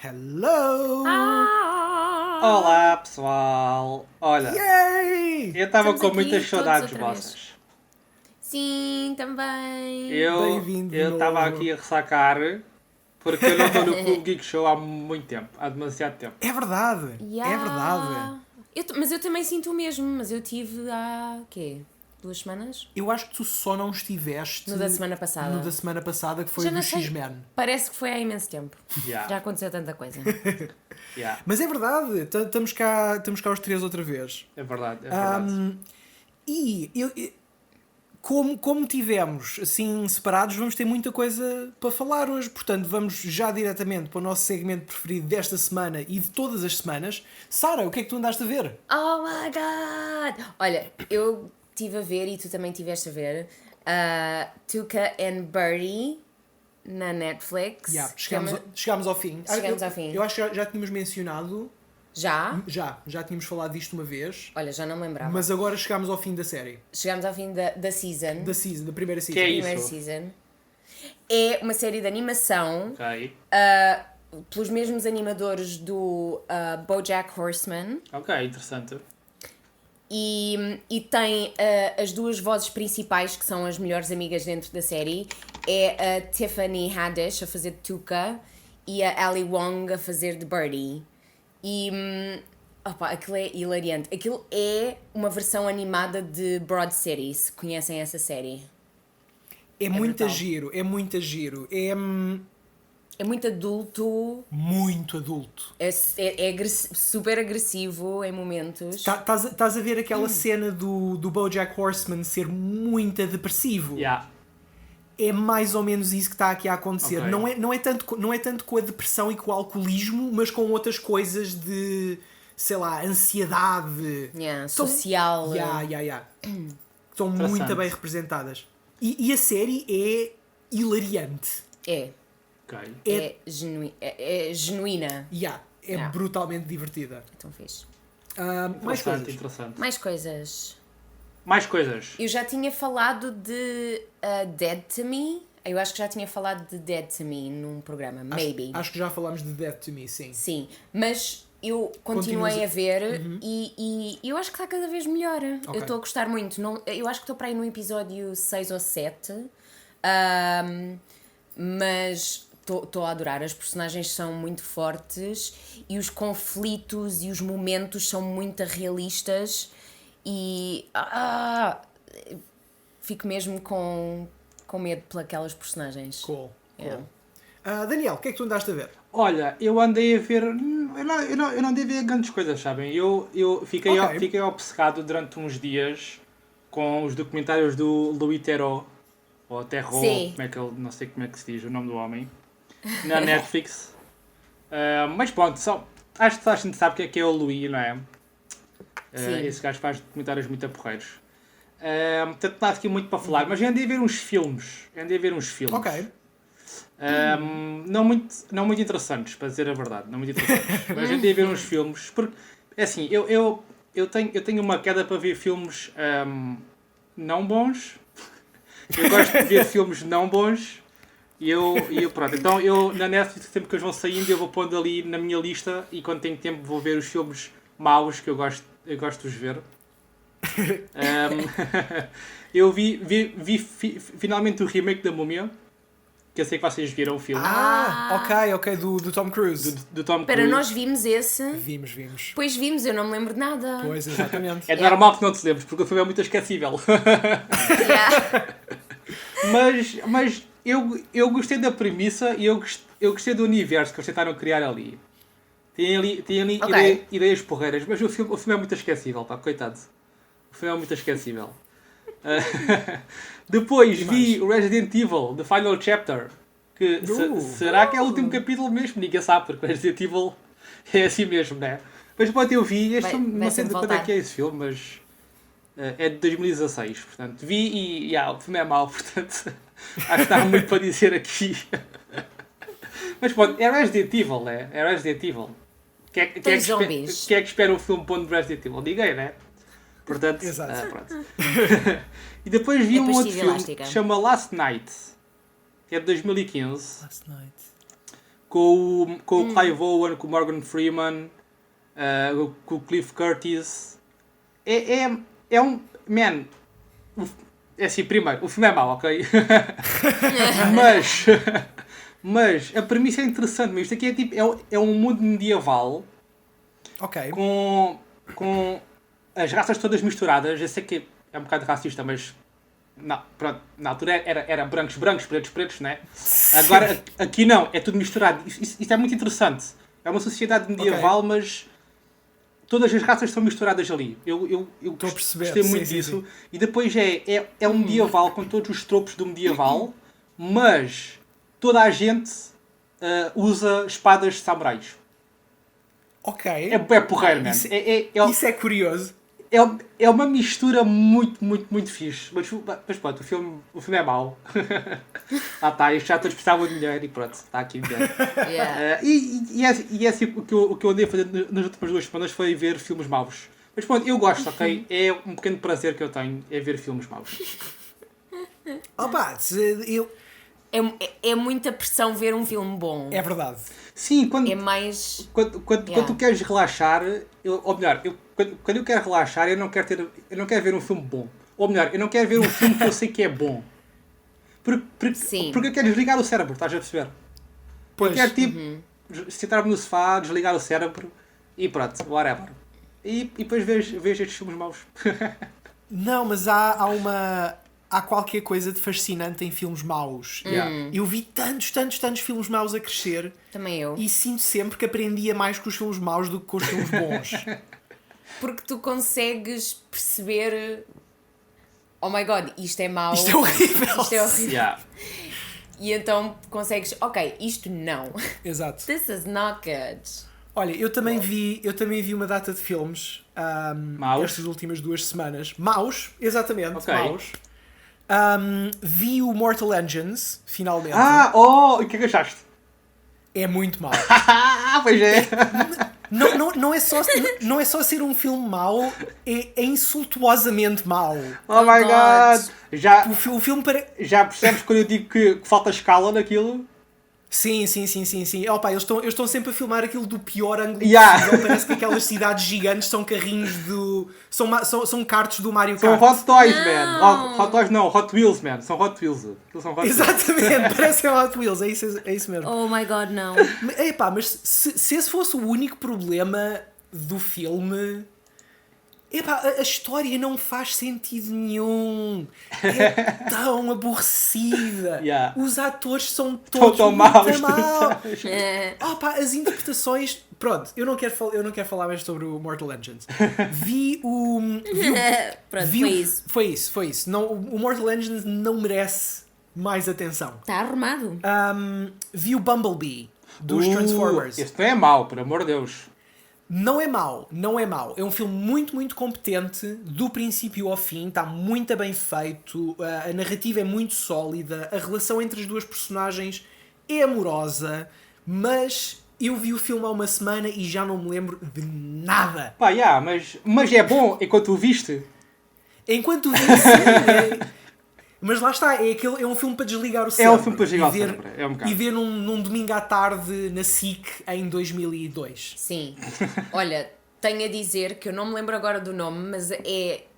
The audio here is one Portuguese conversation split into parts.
Hello! Olá pessoal! Olha, Yay! eu estava Estamos com aqui muitas todos saudades outra vez. vossas. Sim, também. Bem-vindo de Eu estava novo. aqui a ressacar porque eu não estou no Clube Geek Show há muito tempo, há demasiado tempo. É verdade! Yeah. É verdade! Mas eu também sinto o mesmo, mas eu tive há, quê? 2 semanas? Eu acho que tu só não estiveste No da semana passada. no da semana passada, que foi Já do não sei. X-Men. Parece que foi há imenso tempo. Yeah. Já aconteceu tanta coisa. Yeah. Mas é verdade, estamos cá os três outra vez. É verdade, é verdade. Como tivemos assim separados, vamos ter muita coisa para falar hoje. Portanto, vamos já diretamente para o nosso segmento preferido desta semana e de todas as semanas. Sara, o que é que tu andaste a ver? Oh my god! Olha, eu estive a ver e tu também estiveste a ver Tuca and Birdie na Netflix. Yeah, que é uma- chegámos ao fim. Chegámos ao fim. Eu acho que já tínhamos mencionado. Já? Já tínhamos falado disto uma vez. Olha, já não me lembrava. Mas agora chegámos ao fim da série. Chegámos ao fim da season. Da primeira season. Que é Primeira isso? season. É uma série de animação Ok. pelos mesmos animadores do BoJack Horseman Ok, interessante. e tem as duas vozes principais que são as melhores amigas dentro da série. É a Tiffany Haddish a fazer de Tuca e a Ali Wong a fazer de Birdie. E opa, aquilo é hilariante. Aquilo é uma versão animada de Broad City, se conhecem essa série. É muito brutal. giro, é muito giro. É muito adulto. Muito adulto. É super agressivo em momentos. Estás a ver aquela cena do BoJack Horseman ser muito depressivo? Yeah. É mais ou menos isso que está aqui a acontecer. Ok. Não é tanto com a depressão e com o alcoolismo, mas com outras coisas de, sei lá, ansiedade. Yeah, social. Estão muito Interessante. bem representadas. E a série é hilariante. É Ok. genuína. É Yeah. brutalmente divertida. Então fixe. Mais Interessante, coisas. interessante. Mais coisas. Mais coisas. Eu já tinha falado de Dead to Me. Eu acho que já tinha falado de Dead to Me num programa. Maybe. Acho que já falámos de Death to Me, sim. Sim. Mas eu continuei a ver e eu acho que está cada vez melhor. Ok. Eu estou a gostar muito. Eu acho que estou para aí no episódio 6 ou 7. Mas estou a adorar. As personagens são muito fortes e os conflitos e os momentos são muito realistas e fico mesmo com medo pelas personagens. Cool. Yeah. Daniel, o que é que tu andaste a ver? Olha, eu andei a ver. Eu não andei a ver grandes coisas, sabem? Eu fiquei, Ok. fiquei obcecado durante uns dias com os documentários do Louis Theroux, ou Theroux, Sim. como é que ele, não sei como é que se diz o nome do homem, na Netflix. Mas pronto, acho que a gente sabe quem é que é o Louis, não é? Sim. Esse gajo faz documentários muito porreiros. Portanto, não há aqui muito para falar, mas eu andei a ver uns filmes. Ok. Não muito interessantes, para dizer a verdade, não muito interessantes. Mas eu andei a ver uns filmes, porque, é assim, eu tenho uma queda para ver filmes não bons. Eu gosto de ver filmes não bons. E eu pronto, então eu na Netflix, sempre que eles vão saindo, eu vou pondo ali na minha lista e quando tenho tempo vou ver os filmes maus que eu gosto de os ver. Eu vi finalmente o remake da Múmia, que eu sei que vocês viram o filme, Ok, do Tom Cruise. do Tom Para Cruise. nós vimos esse. Vimos. Pois vimos, eu não me lembro de nada. Pois, exatamente. É normal que não te lembres, porque o filme é muito esquecível. Yeah. mas eu gostei da premissa e eu gostei do universo que eles tentaram criar ali. Tem ali Ok. ideias porreiras, mas o filme é muito esquecível, pá, coitado. O filme é muito esquecível. Depois vi o Resident Evil, The Final Chapter. Que será que é o último capítulo mesmo? Ninguém sabe, porque o Resident Evil é assim mesmo, não é? Mas pronto, eu vi, este filme, não sei de quando é que é esse filme, mas é de 2016, portanto. Vi e o filme é mau, portanto, acho que estava muito para dizer aqui. Mas pronto, é Resident Evil, né? É Resident Evil. Quem é que espera um filme bom de Resident Evil? Ninguém, né? Portanto, Exato. pronto. E depois vi um outro pastilha filme elástica. que se chama Last Night, que é de 2015, Last night. com o Clive Owen, com o Morgan Freeman, com o Cliff Curtis. É um... Man... É assim, primeiro, o filme é mau, ok? mas a premissa é interessante. Mas isto aqui é tipo... É um mundo medieval. Ok. Com as raças todas misturadas. Eu sei que é um bocado racista, mas... Não, pronto, na altura era brancos, pretos, né? Agora aqui não, é tudo misturado. Isso é muito interessante. É uma sociedade medieval, mas todas as raças são misturadas ali. Eu gostei muito disso. Sim. E depois é um medieval com todos os tropos do medieval, mas toda a gente usa espadas de samurais. Ok. É porreiro, man. Isso é curioso. É uma mistura muito fixe. Mas pronto, o filme é mau. Tá, isto já todos precisavam de dinheiro e pronto, está aqui o dinheiro. Yeah. E é assim, o que eu andei a fazer nas últimas 2 semanas foi ver filmes maus. Mas pronto, eu gosto, ok? É um pequeno prazer que eu tenho, é ver filmes maus. Opa, É muita pressão ver um filme bom. É verdade. Sim, quando tu queres relaxar, quando eu quero relaxar, eu não quero ver um filme bom. Ou melhor, eu não quero ver um filme que eu sei que é bom. Porque eu quero desligar o cérebro, estás a perceber? Pois. Eu quero sentar-me no sofá, desligar o cérebro e pronto, whatever. E depois vejo estes filmes maus. Não, mas há qualquer coisa de fascinante em filmes maus. Eu vi tantos filmes maus a crescer. Também eu. E sinto sempre que aprendia mais com os filmes maus do que com os filmes bons. Porque tu consegues perceber... Oh my god, isto é mau. Isto é horrível. Isto é horrível. Yeah. E então consegues... Ok, isto não. Exato. This is not good. Olha, eu também vi uma data de filmes estas últimas 2 semanas. Maus, exatamente, okay. Maus. Vi o Mortal Engines, finalmente. O que é que achaste? É muito mau. Pois é. Não é só ser um filme mau, é insultuosamente mau. Oh my god! O filme Já percebes quando eu digo que falta escala naquilo? Sim. Opa, eles estão sempre a filmar aquilo do pior ângulo possível. Parece que aquelas cidades gigantes são carrinhos são karts do Mario Kart. São Hot Toys, man. Hot Toys não, Hot Wheels, man. São Hot Wheels. Exatamente, parecem Hot Wheels. É isso mesmo. Oh my god, não. Epá, mas se esse fosse o único problema do filme... Epá, a história não faz sentido nenhum. É tão aborrecida. Os atores são todos muito maus. Opa, as interpretações... Pronto, eu não quero falar mais sobre o Mortal Engines. Pronto, foi isso. Não, o Mortal Engines não merece mais atenção. Está arrumado. Vi o Bumblebee dos Transformers. Este não é mau, por amor de Deus. Não é mau. É um filme muito competente, do princípio ao fim, está muito bem feito, a narrativa é muito sólida, a relação entre as duas personagens é amorosa, mas eu vi o filme há uma semana e já não me lembro de nada. Pá, mas é bom enquanto o viste. Enquanto o vi, sim, mas lá está, é um filme para desligar o cérebro. É um filme para desligar o cérebro, é um bocado. E ver num domingo à tarde na SIC em 2002. Sim. Olha, tenho a dizer que eu não me lembro agora do nome, mas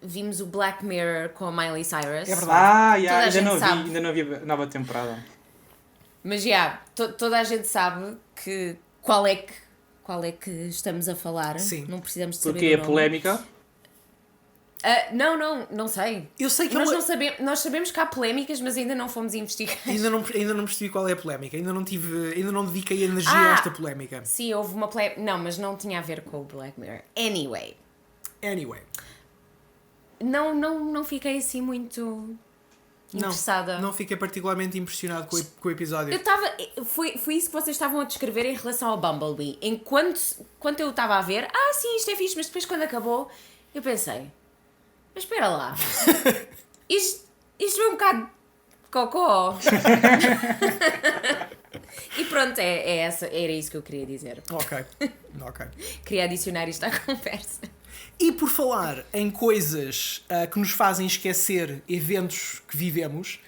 vimos o Black Mirror com a Miley Cyrus. É verdade. Ainda não vi a nova temporada. Mas toda a gente sabe que qual é que estamos a falar. Sim. Não precisamos de saber porque o é nome. polémica. Não sei. Eu sei que nós sabemos que há polémicas, mas ainda não fomos investigar. Ainda não percebi qual é a polémica. Ainda não dediquei energia a esta polémica. Sim, houve uma polémica. Não, mas não tinha a ver com o Black Mirror. Anyway. Não fiquei assim muito interessada. Não fiquei particularmente impressionado com o episódio. Foi isso que vocês estavam a descrever em relação ao Bumblebee. Enquanto eu estava a ver, sim, isto é fixe, mas depois quando acabou, eu pensei... Mas espera lá, isto é um bocado de cocó. E pronto, era isso que eu queria dizer. Ok. Queria adicionar isto à conversa. E por falar em coisas que nos fazem esquecer eventos que vivemos,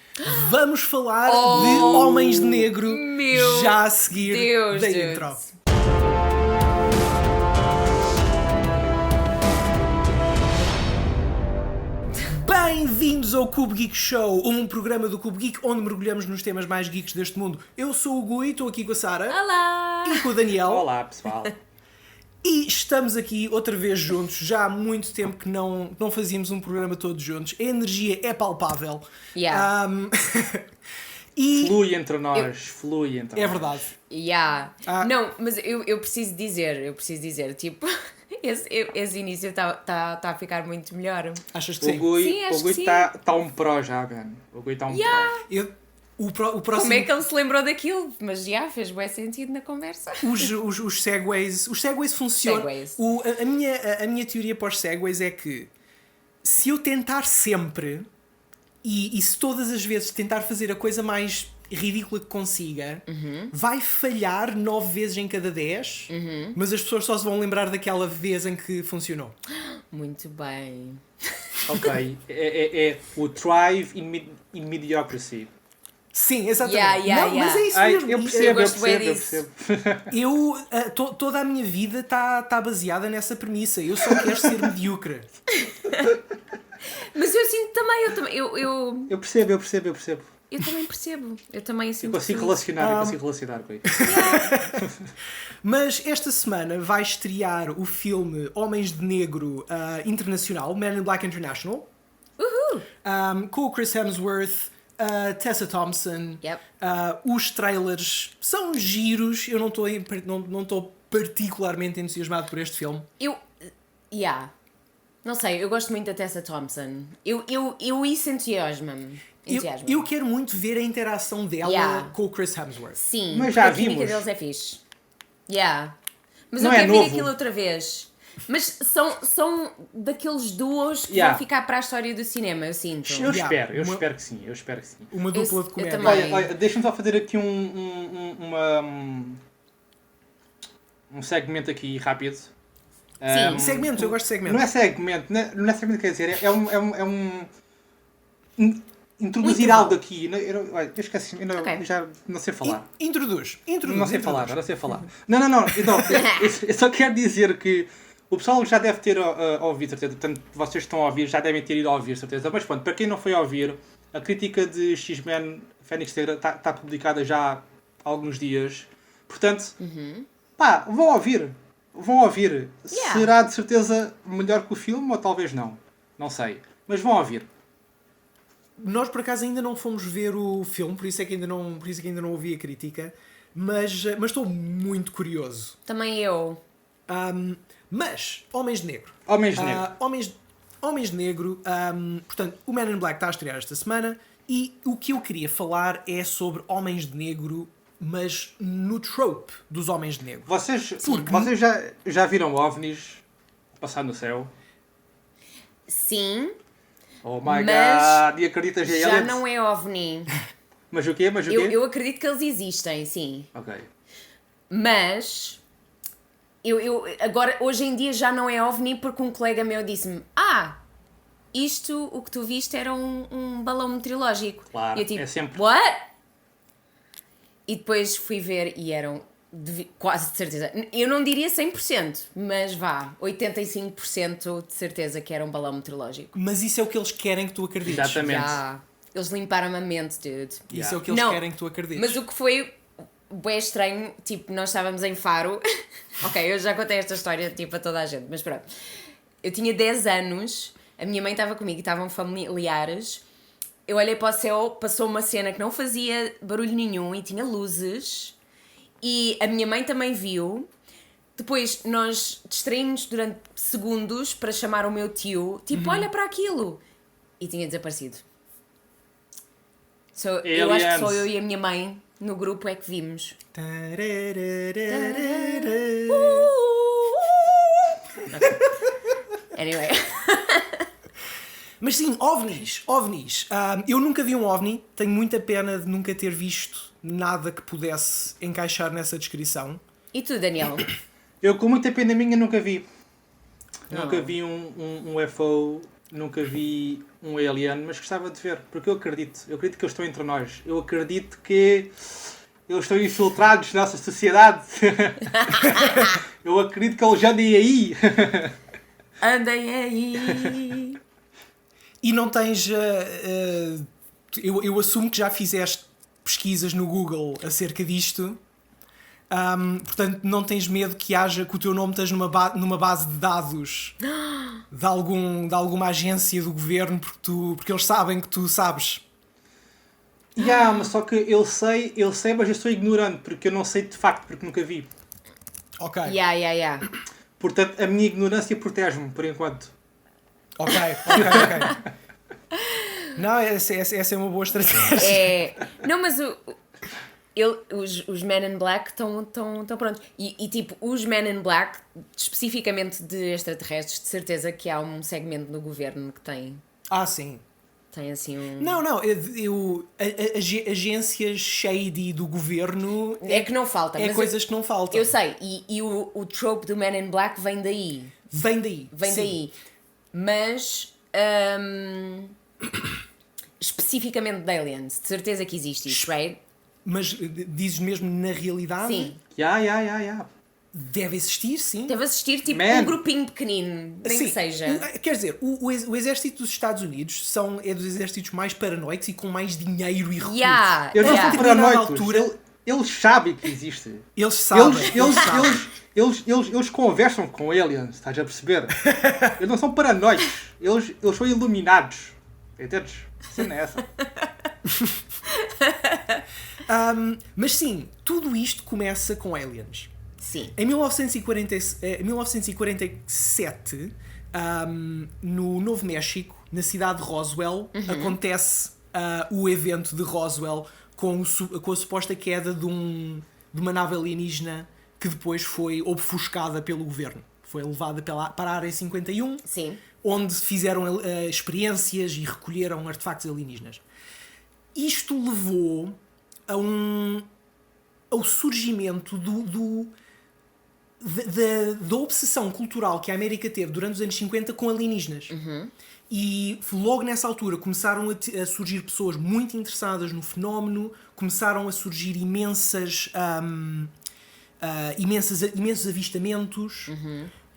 vamos falar de Homens de Negro já a seguir Deus, da Deus. intro. Bem-vindos ao Cube Geek Show, um programa do Cube Geek onde mergulhamos nos temas mais geeks deste mundo. Eu sou o Gui, estou aqui com a Sara. Olá! E com o Daniel. Olá, pessoal. E estamos aqui outra vez juntos. Já há muito tempo que não fazíamos um programa todos juntos. A energia é palpável. Yeah. E Flui entre nós, flui entre é nós. verdade. Yeah. Ah. Não, mas eu preciso dizer, tipo, esse início tá a ficar muito melhor. Achas que O sim? Gui Sim, acho que sim. está um pro já, man. O Gui está um pro. O próximo... Como é que ele se lembrou daquilo? Mas já fez bem sentido na conversa. Os segways funcionam. Segways. A minha teoria para os segways é que se eu tentar sempre e se todas as vezes tentar fazer a coisa mais ridícula que consiga, vai falhar 9 vezes em cada 10, mas as pessoas só se vão lembrar daquela vez em que funcionou. Muito bem. Ok, é o thrive in mediocrity. Sim, exatamente. Yeah, Mas é isso Ai, mesmo. eu percebo. disso. Toda a minha vida está baseada nessa premissa. Eu só quero ser medíocre. Mas eu sinto também, Eu percebo. eu também percebo. Eu também sinto. Eu consigo relacionar com isso. Mas esta semana vai estrear o filme Homens de Negro internacional, Men in Black International, com o Chris Hemsworth, Tessa Thompson. Yep. Os trailers são giros. Eu não estou particularmente entusiasmado por este filme. Não sei, eu gosto muito da Tessa Thompson. Isso entusiasma-me. Eu quero muito ver a interação dela com o Chris Hemsworth. Sim, Mas porque já a química vimos. deles é fixe. Mas Não eu é quero ver novo. aquilo outra vez. Mas são daqueles duos que Yeah. vão ficar para a história do cinema, eu sinto. Eu Yeah. espero que sim. Uma dupla Eu de comédia. também. Olha, deixa-me só fazer aqui um segmento aqui rápido. Sim. Segmento, eu gosto de segmento. Não é segmento, não é segmento, quer dizer, introduzir algo aqui. Eu esqueci, Ok. já não sei falar. Introduz. Não sei falar. Não. Então, eu só quero dizer que o pessoal já deve ter ouvido, certeza. Portanto, vocês que estão a ouvir já devem ter ido a ouvir, certeza. Mas pronto, para quem não foi a ouvir, a crítica de X-Men Fênix Negra está publicada já há alguns dias. Portanto, vão ouvir. Yeah. Será de certeza melhor que o filme ou talvez não? Não sei. Mas vão ouvir. Nós por acaso ainda não fomos ver o filme, por isso é que ainda não ouvi a crítica, mas estou muito curioso. Também eu. Mas Homens de Negro. Homens de Negro, portanto, o Men in Black está a estrear esta semana e o que eu queria falar é sobre Homens de Negro, mas no trope dos Homens de Negro. Vocês já viram OVNIs passar no céu? Sim, Oh my Mas god! E acreditas em já aliens? não é OVNI. Mas o quê? Eu acredito que eles existem, sim. Ok. Mas agora, hoje em dia já não é OVNI porque um colega meu disse-me: isto, o que tu viste era um balão meteorológico. Claro, E eu tipo, é sempre. what? E depois fui ver e eram quase de certeza. Eu não diria 100%, mas 85% de certeza que era um balão meteorológico. Mas isso é o que eles querem que tu acredites. Exatamente. Já. Eles limparam a mente, dude. Isso é o que eles Não, querem que tu acredites. Mas o que foi bem estranho, tipo, nós estávamos em Faro. Ok, eu já contei esta história tipo a toda a gente, mas pronto. Eu tinha 10 anos, a minha mãe estava comigo e estavam familiares. Eu olhei para o céu, passou uma cena que não fazia barulho nenhum e tinha luzes. E a minha mãe também viu. Depois nós distraímos durante segundos para chamar o meu tio. Tipo, olha para aquilo. E tinha desaparecido. Eu acho que só eu e a minha mãe no grupo é que vimos. Anyway. Mas sim, OVNIs. Eu nunca vi um OVNI, tenho muita pena de nunca ter visto nada que pudesse encaixar nessa descrição. E tu, Daniel? Eu, com muita pena minha, nunca vi. Nunca vi um UFO, nunca vi um alien, mas gostava de ver, porque eu acredito que eles estão entre nós. Eu acredito que eles estão infiltrados na nossa sociedade. Eu acredito que eles andem aí. Andem aí. E não tens... eu assumo que já fizeste pesquisas no Google acerca disto. Portanto, não tens medo que o teu nome esteja numa base de dados de alguma agência do governo porque eles sabem que tu sabes. Mas só que eu sei, mas eu sou ignorante, porque eu não sei de facto, porque nunca vi. Ok. Portanto, a minha ignorância protege-me, por enquanto. Ok. Não, essa é uma boa estratégia. Não, mas os Men in Black estão prontos. E tipo, os Men in Black, especificamente de extraterrestres, de certeza que há um segmento no governo que tem. Sim. Tem assim um... Não, agências shady do governo... É que não falta. É coisas que não faltam. Eu sei, e o trope do Men in Black vem daí. Vem daí. Mas... especificamente de aliens. De certeza que existe isso, right? Mas dizes mesmo na realidade? Sim. Deve existir, sim. Deve existir tipo um grupinho pequenino, nem que seja. Quer dizer, o exército dos Estados Unidos é dos exércitos mais paranoicos e com mais dinheiro e recursos. Eles não são paranoicos. Eles sabem que existe. Eles sabem. Eles conversam com aliens, estás a perceber? Eles não são paranoicos. Eles são iluminados. Entendes? A cena é essa. Mas sim, tudo isto começa com aliens. Sim. Em 1947, no Novo México, na cidade de Roswell, acontece o evento de Roswell com a suposta queda de uma nave alienígena que depois foi obfuscada pelo governo. Foi levada para a Área 51, sim, onde fizeram experiências e recolheram artefactos alienígenas. Isto levou ao surgimento da obsessão cultural que a América teve durante os anos 50 com alienígenas. E logo nessa altura começaram a surgir pessoas muito interessadas no fenómeno, começaram a surgir imensos avistamentos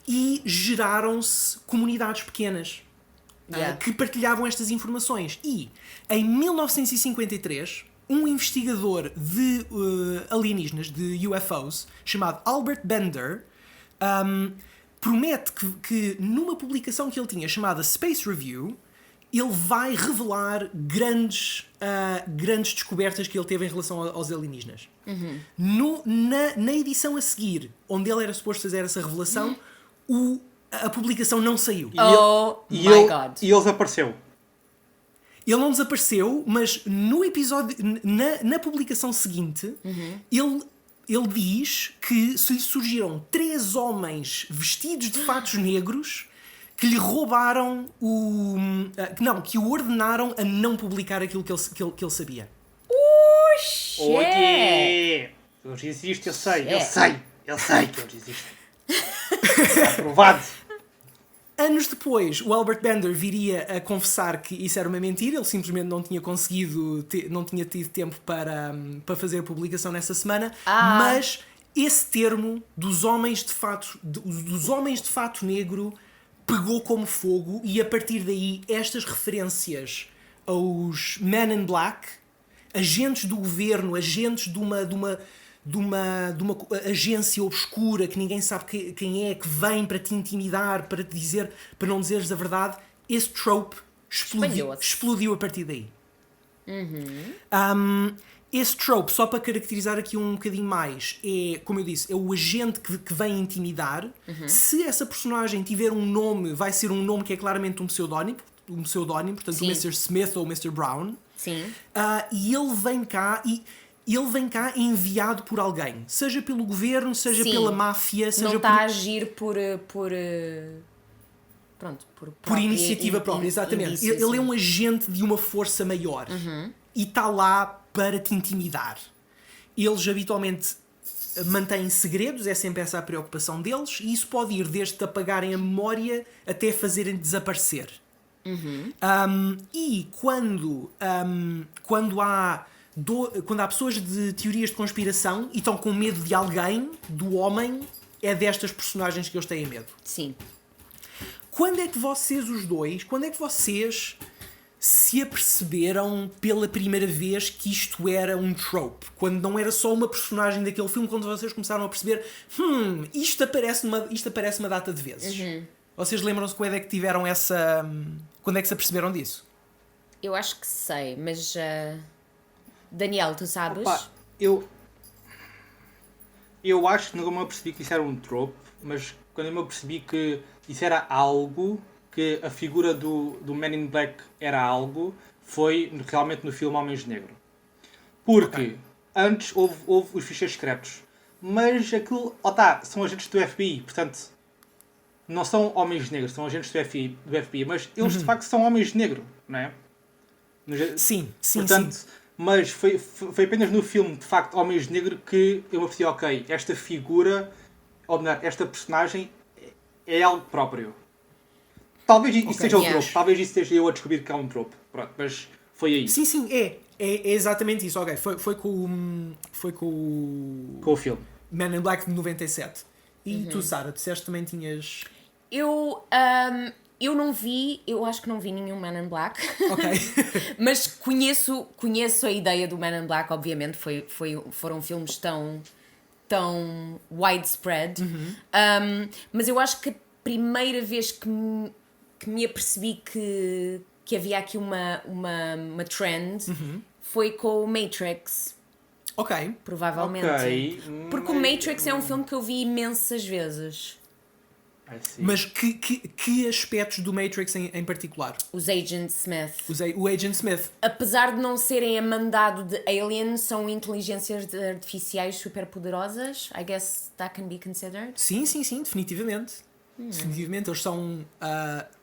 e geraram-se comunidades pequenas que partilhavam estas informações. E em 1953, um investigador de alienígenas, de UFOs, chamado Albert Bender, promete que numa publicação que ele tinha chamada Space Review, ele vai revelar grandes descobertas que ele teve em relação aos alienígenas. Na edição a seguir, onde ele era suposto fazer essa revelação, a publicação não saiu. My God. E ele desapareceu. Ele não desapareceu, mas no episódio, na publicação seguinte, ele diz que se lhe surgiram 3 homens vestidos de fatos negros que lhe roubaram que o ordenaram a não publicar aquilo que ele sabia. Shit! Oye! Eles existem, eu sei que eles existem. Está provado. Anos depois, o Albert Bender viria a confessar que isso era uma mentira, ele simplesmente não tinha não tinha tido tempo para fazer a publicação nessa semana, mas esse termo dos homens de fato negro pegou como fogo, e a partir daí estas referências aos Men in Black, agentes do governo, agentes de uma agência obscura que ninguém sabe quem é, que vem para te intimidar, para te dizer, para não dizeres a verdade, esse trope explodiu a partir daí. Esse trope, só para caracterizar aqui um bocadinho mais, como eu disse, é o agente que vem intimidar. Se essa personagem tiver um nome, vai ser um nome que é claramente um pseudónimo, portanto, sim, o Mr. Smith ou o Mr. Brown. Sim. E ele vem cá enviado por alguém, seja pelo governo, seja pela máfia, seja não está a agir por iniciativa própria, exatamente. Ele é um agente de uma força maior e está lá para te intimidar. Eles habitualmente mantêm segredos, é sempre essa a preocupação deles, e isso pode ir desde apagarem a memória até fazerem desaparecer. E quando há pessoas de teorias de conspiração e estão com medo de alguém, do homem, é destas personagens que eles têm medo. Sim. Quando é que vocês se aperceberam pela primeira vez que isto era um trope? Quando não era só uma personagem daquele filme, quando vocês começaram a perceber isto aparece uma data de vezes. Vocês lembram-se quando é que tiveram essa... Quando é que se aperceberam disso? Eu acho que sei, mas... Daniel, tu sabes? Opa, eu acho que não me apercebi que isso era um trope, mas quando eu me apercebi que isso era algo, que a figura do Man in Black era algo, foi realmente no filme Homens de Negro. Porque antes houve os ficheiros secretos, mas aquilo, são agentes do FBI, portanto, não são homens negros, são agentes do FBI, mas eles de facto são homens de negro, não é? Sim. Portanto, mas foi apenas no filme, de facto, Homens de Negro, que eu me apercebi, ok, esta figura, ou melhor, esta personagem é algo próprio. Talvez isso seja um trope, talvez isso seja eu a descobrir que é um trope. Pronto, mas foi aí. Sim, é exatamente isso. Ok, foi com o filme Man in Black de 97. E tu, Sara, disseste também tinhas... Eu não vi, eu acho que não vi nenhum Man in Black. Ok. Mas conheço a ideia do Man in Black, obviamente. Foram filmes tão widespread. Mas eu acho que a primeira vez que me apercebi que havia aqui uma trend foi com o Matrix. Ok. Provavelmente. Porque o Matrix é um filme que eu vi imensas vezes. Mas que aspectos do Matrix em particular? Os Agent Smith. O Agent Smith. Apesar de não serem a mandado de aliens, são inteligências artificiais super poderosas. I guess that can be considered. Sim, definitivamente. Definitivamente, eles são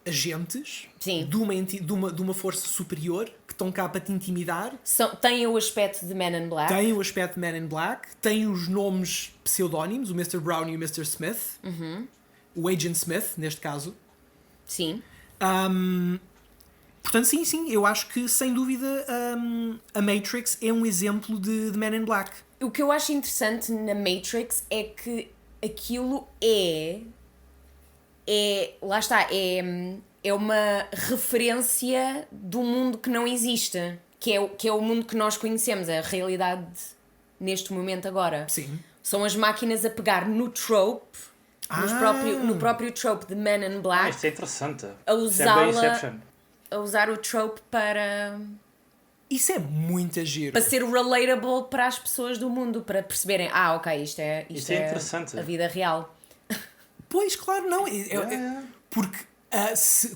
agentes de uma força superior que estão cá para te intimidar. Têm o aspecto de Man in Black. Têm os nomes pseudónimos, o Mr. Brown e o Mr. Smith. O Agent Smith, neste caso. Sim. Portanto, sim, eu acho que, sem dúvida, a Matrix é um exemplo de Man in Black. O que eu acho interessante na Matrix é que aquilo lá está, é uma referência do mundo que não existe, que é o mundo que nós conhecemos, a realidade neste momento agora. Sim. São as máquinas a pegar no trope, no próprio trope de Man in Black. Isso é interessante. A usar o trope para... Isso é muito giro. Para ser relatable para as pessoas do mundo, para perceberem, ok, isto é interessante. A vida real. Pois, claro, não. Porque,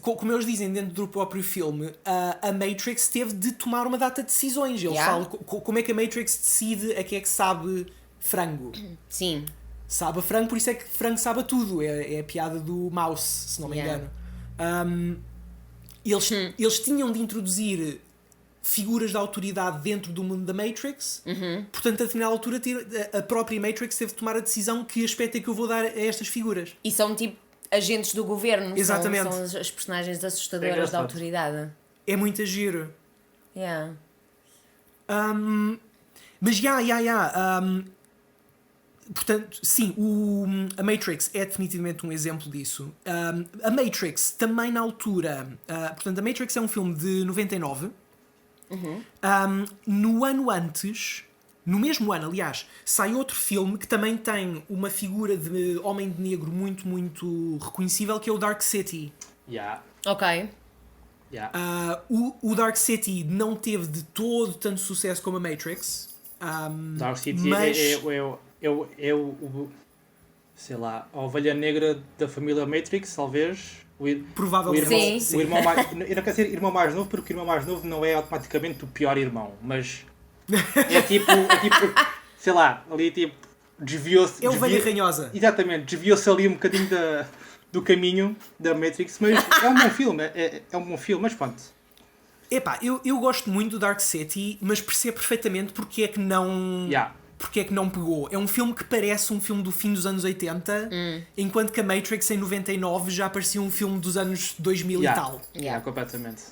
como eles dizem dentro do próprio filme, a Matrix teve de tomar uma data de decisões. Eles falam como é que a Matrix decide a que é que sabe frango. Sim. Sabe a frango, por isso é que frango sabe a tudo. É a piada do mouse, se não me engano. Eles tinham de introduzir figuras de autoridade dentro do mundo da Matrix. Portanto, a determinada altura a própria Matrix teve de tomar a decisão: que aspecto é que eu vou dar a estas figuras. E são tipo agentes do governo. Exatamente. São as personagens assustadoras da autoridade. É muito giro. Mas portanto, sim, a Matrix é definitivamente um exemplo disso. A Matrix também na altura... portanto, a Matrix é um filme de 99. No ano antes, no mesmo ano, aliás, sai outro filme que também tem uma figura de homem de negro muito, muito reconhecível, que é o Dark City. Ok. O Dark City não teve de todo tanto sucesso como a Matrix. Dark City sei lá, a ovelha negra da família Matrix, talvez. Provavelmente. O irmão mais, eu não quero ser irmão mais novo, porque o irmão mais novo não é automaticamente o pior irmão, mas é tipo sei lá, ali tipo desviou-se. É ovelha ranhosa. Exatamente, desviou-se ali um bocadinho do caminho da Matrix, mas é um bom filme, é um bom filme, mas pronto. Epá, eu gosto muito do Dark City, mas percebo perfeitamente porque é que não porque é que não pegou. É um filme que parece um filme do fim dos anos 80, enquanto que a Matrix em 99 já parecia um filme dos anos 2000 e tal. Completamente.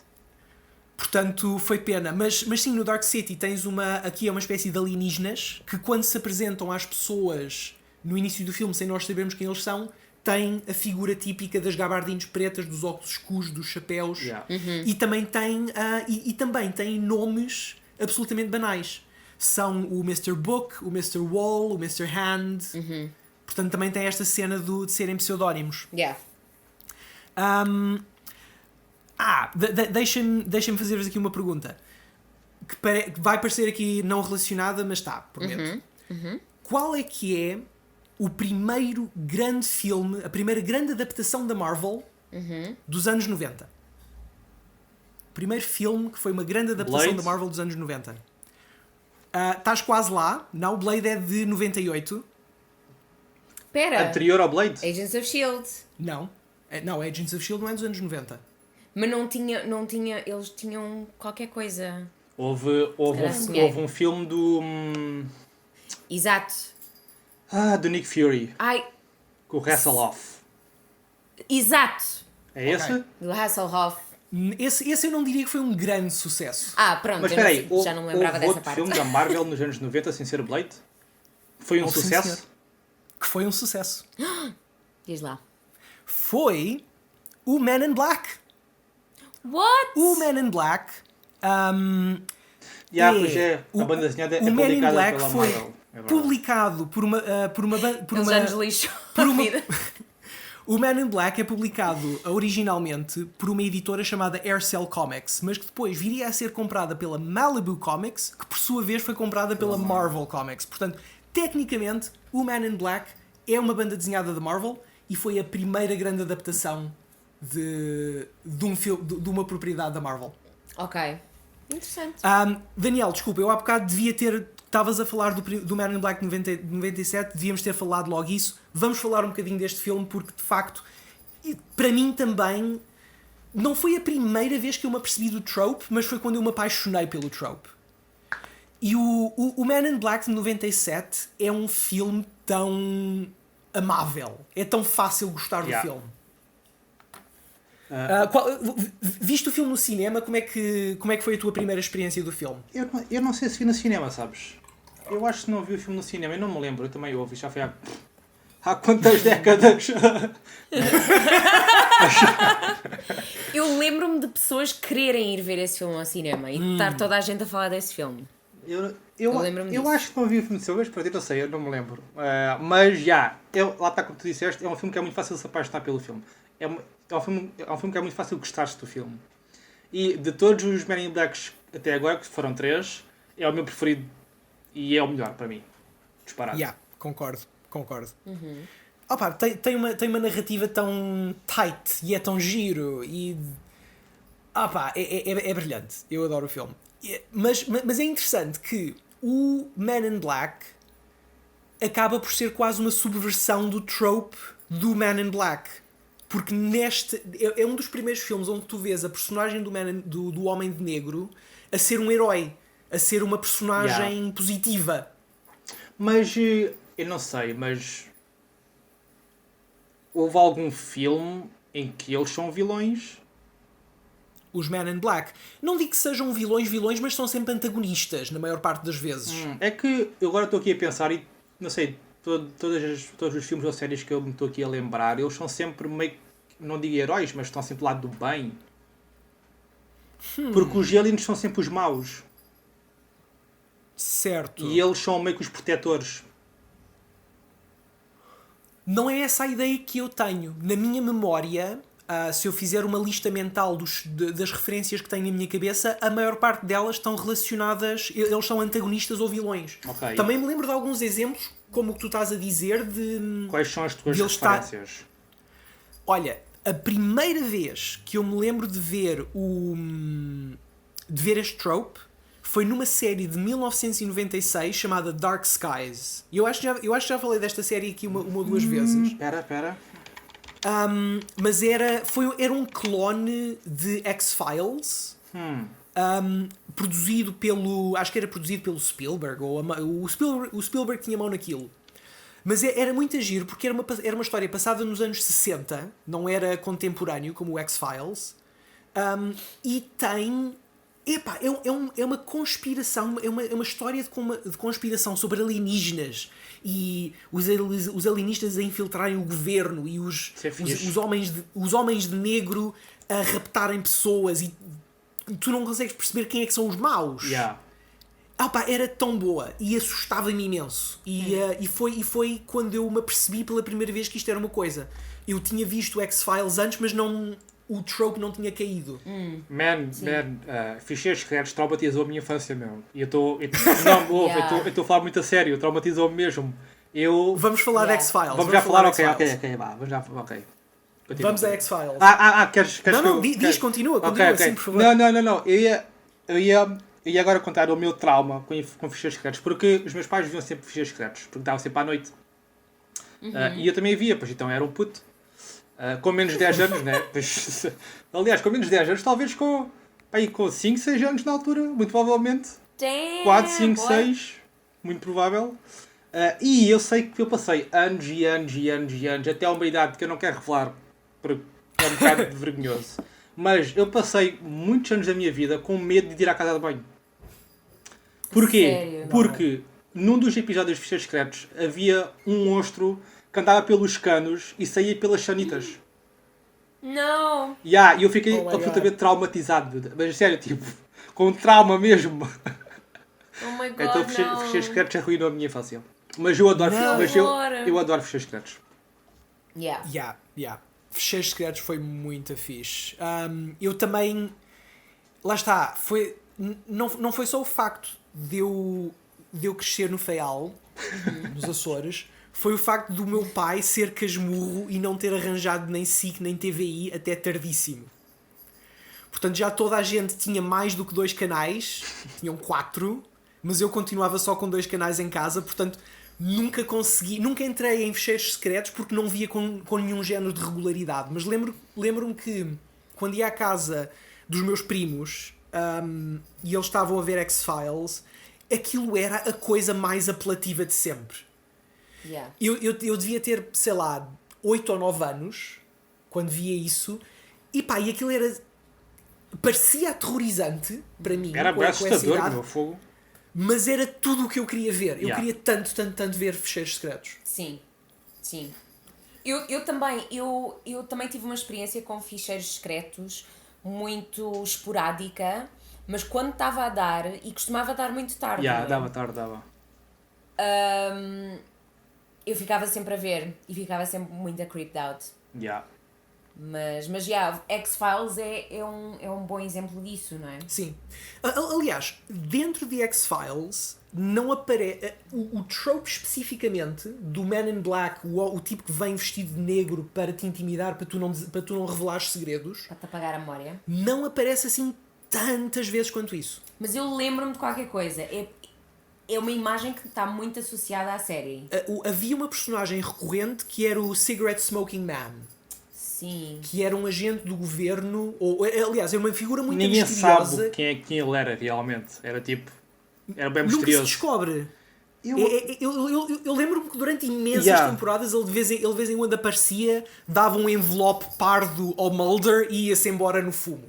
Portanto, foi pena. Mas sim, no Dark City tens aqui é uma espécie de alienígenas que, quando se apresentam às pessoas no início do filme, sem nós sabermos quem eles são, têm a figura típica das gabardines pretas, dos óculos escuros, dos chapéus. E também têm nomes absolutamente banais. São o Mr. Book, o Mr. Wall, o Mr. Hand. Portanto, também tem esta cena de serem pseudónimos. Deixem-me fazer-vos aqui uma pergunta que vai parecer aqui não relacionada, mas está, prometo. Qual é que é o primeiro grande filme, a primeira grande adaptação da Marvel dos anos 90? O primeiro filme que foi uma grande adaptação da Marvel dos anos 90. Estás quase lá. Não, o Blade é de 98. Espera. Anterior ao Blade? Agents of S.H.I.E.L.D. Não, Agents of S.H.I.E.L.D. não é dos anos 90. Mas não tinha, eles tinham qualquer coisa. Houve um filme do... Exato. do Nick Fury. Com o Hasselhoff. Exato. É esse? Do Hasselhoff. Esse eu não diria que foi um grande sucesso. Pronto. Mas espera aí, já não me lembrava dessa parte. Houve outro filme da Marvel nos anos 90 sem ser Blade? Foi um sucesso? Sim, que foi um sucesso. Diz lá. Foi o Men in Black. What? O Men in Black... pois é. A banda desenhada é publicada pela Marvel. Publicado por uma... Já nos lixou vida. O Men in Black é publicado originalmente por uma editora chamada Aircell Comics, mas que depois viria a ser comprada pela Malibu Comics, que por sua vez foi comprada pela Marvel Comics. Portanto, tecnicamente, o Men in Black é uma banda desenhada da Marvel e foi a primeira grande adaptação de uma propriedade da Marvel. Ok. Interessante. Daniel, desculpa, eu há bocado devia ter... Estavas a falar do Man in Black 97, devíamos ter falado logo isso. Vamos falar um bocadinho deste filme porque, de facto, para mim também, não foi a primeira vez que eu me apercebi do trope, mas foi quando eu me apaixonei pelo trope. E o Man in Black de 97 é um filme tão amável. É tão fácil gostar do filme. Viste o filme no cinema? Como é que foi a tua primeira experiência do filme? Eu não sei se vi no cinema, sabes? Eu acho que não vi o filme no cinema, eu não me lembro, eu também ouvi, já foi há quantas décadas? Eu lembro-me de pessoas quererem ir ver esse filme ao cinema e de estar toda a gente a falar desse filme. Eu acho que não vi o filme no cinema, mas para ti não sei, eu não me lembro. Mas lá está, como tu disseste, é um filme que é muito fácil de se apaixonar pelo filme. É um filme que é muito fácil gostar-se do filme. E de todos os Men in Blacks até agora, que foram 3, é o meu preferido e é o melhor para mim. Disparado. Concordo. Tem uma narrativa tão tight e é tão giro e... é brilhante. Eu adoro o filme. Mas é interessante que o Men in Black acaba por ser quase uma subversão do trope do Men in Black. Porque é um dos primeiros filmes onde tu vês a personagem do Homem de Negro a ser um herói, a ser uma personagem positiva. Mas, eu não sei, mas... Houve algum filme em que eles são vilões? Os Men in Black. Não digo que sejam vilões, mas são sempre antagonistas, na maior parte das vezes. É que eu agora estou aqui a pensar e, não sei... Todos os filmes ou séries que eu me estou aqui a lembrar, eles são sempre meio, não digo heróis, mas estão sempre do lado do bem. Porque os aliens são sempre os maus. Certo. E eles são meio que os protetores. Não é essa a ideia que eu tenho. Na minha memória, se eu fizer uma lista mental das referências que tenho na minha cabeça, a maior parte delas estão relacionadas, eles são antagonistas ou vilões. Okay. Também me lembro de alguns exemplos, como o que tu estás a dizer, de... Quais são as tuas referências? Olha, a primeira vez que eu me lembro de ver este trope foi numa série de 1996 chamada Dark Skies. E eu acho que já falei desta série aqui uma ou duas vezes. Espera. Mas era um clone de X-Files. produzido pelo... Acho que era produzido pelo Spielberg, ou o Spielberg tinha mão naquilo. Mas era muito giro, porque era uma história passada nos anos 60, não era contemporâneo, como o X-Files, e tem... Epá, é uma conspiração, é uma história de conspiração sobre alienígenas e os alienígenas a infiltrarem o governo e os homens de negro a raptarem pessoas e tu não consegues perceber quem é que são os maus. Yeah. Pá, era tão boa e assustava-me imenso. E foi quando eu me apercebi pela primeira vez que isto era uma coisa. Eu tinha visto o X-Files antes, mas o trope não tinha caído. Ficheiros secretos traumatizou a minha infância, meu. E eu estou a falar muito a sério, traumatizou-me mesmo. Vamos falar de X-Files. Vamos já falar, ok, vá. Vamos a X-Files. Queres não, continua, okay. sim, por favor. Não. Eu ia agora contar o meu trauma com ficheiros secretos, porque os meus pais viam sempre ficheiros secretos, porque estavam sempre à noite. E eu também via, pois então era um puto. Com menos de 10 anos, né? Aliás, com menos de 10 anos, talvez com 5, 6 anos na altura, muito provavelmente. 4, 5, 6, muito provável. E eu sei que eu passei anos e anos, até a uma idade que eu não quero revelar, porque é um bocado vergonhoso. Mas eu passei muitos anos da minha vida com medo de ir à casa de banho. Porquê? Sério? Porque num dos episódios de Ficheiros Secretos havia um monstro que andava pelos canos e saía pelas sanitas. Não! E eu fiquei absolutamente traumatizado. Mas sério, tipo, com trauma mesmo. Oh my God, Então Ficheiros Secretos arruinou a minha infância. Mas eu adoro Ficheiros Secretos. Yeah. Ficheiros Secretos foi muito fixe. Eu também... Lá está. Não foi só o facto de eu crescer no Faial, nos Açores... Foi o facto do meu pai ser casmurro e não ter arranjado nem SIC nem TVI até tardíssimo. Portanto, já toda a gente tinha mais do que 2 canais, tinham 4, mas eu continuava só com 2 canais em casa, portanto, nunca entrei em ficheiros secretos porque não via com nenhum género de regularidade. Mas lembro-me que quando ia à casa dos meus primos e eles estavam a ver X-Files, aquilo era a coisa mais apelativa de sempre. Yeah. Eu devia ter, sei lá, 8 ou 9 anos quando via isso e aquilo parecia aterrorizante para mim. Era bem assustador, meu fogo. Mas era tudo o que eu queria ver. Eu queria tanto ver Ficheiros Secretos. Sim. Eu também tive uma experiência com Ficheiros Secretos muito esporádica, mas quando estava a dar, e costumava dar muito tarde. Dava tarde. Eu ficava sempre a ver e ficava sempre muito creeped out. Mas X-Files é um bom exemplo disso, não é? Sim. Aliás, dentro de X-Files não aparece o trope especificamente do Man in Black, o tipo que vem vestido de negro para te intimidar, para tu não revelares segredos, para te apagar a memória, não aparece assim tantas vezes quanto isso. Mas eu lembro-me de qualquer coisa. É uma imagem que está muito associada à série. Havia uma personagem recorrente que era o Cigarette Smoking Man. Sim. Que era um agente do governo, aliás, era uma figura muito Ninguém misteriosa. Sabe quem ele era realmente. Era bem misterioso. Nunca se descobre. Eu lembro-me que durante imensas temporadas ele de vez em quando aparecia, dava um envelope pardo ao Mulder e ia-se embora no fumo.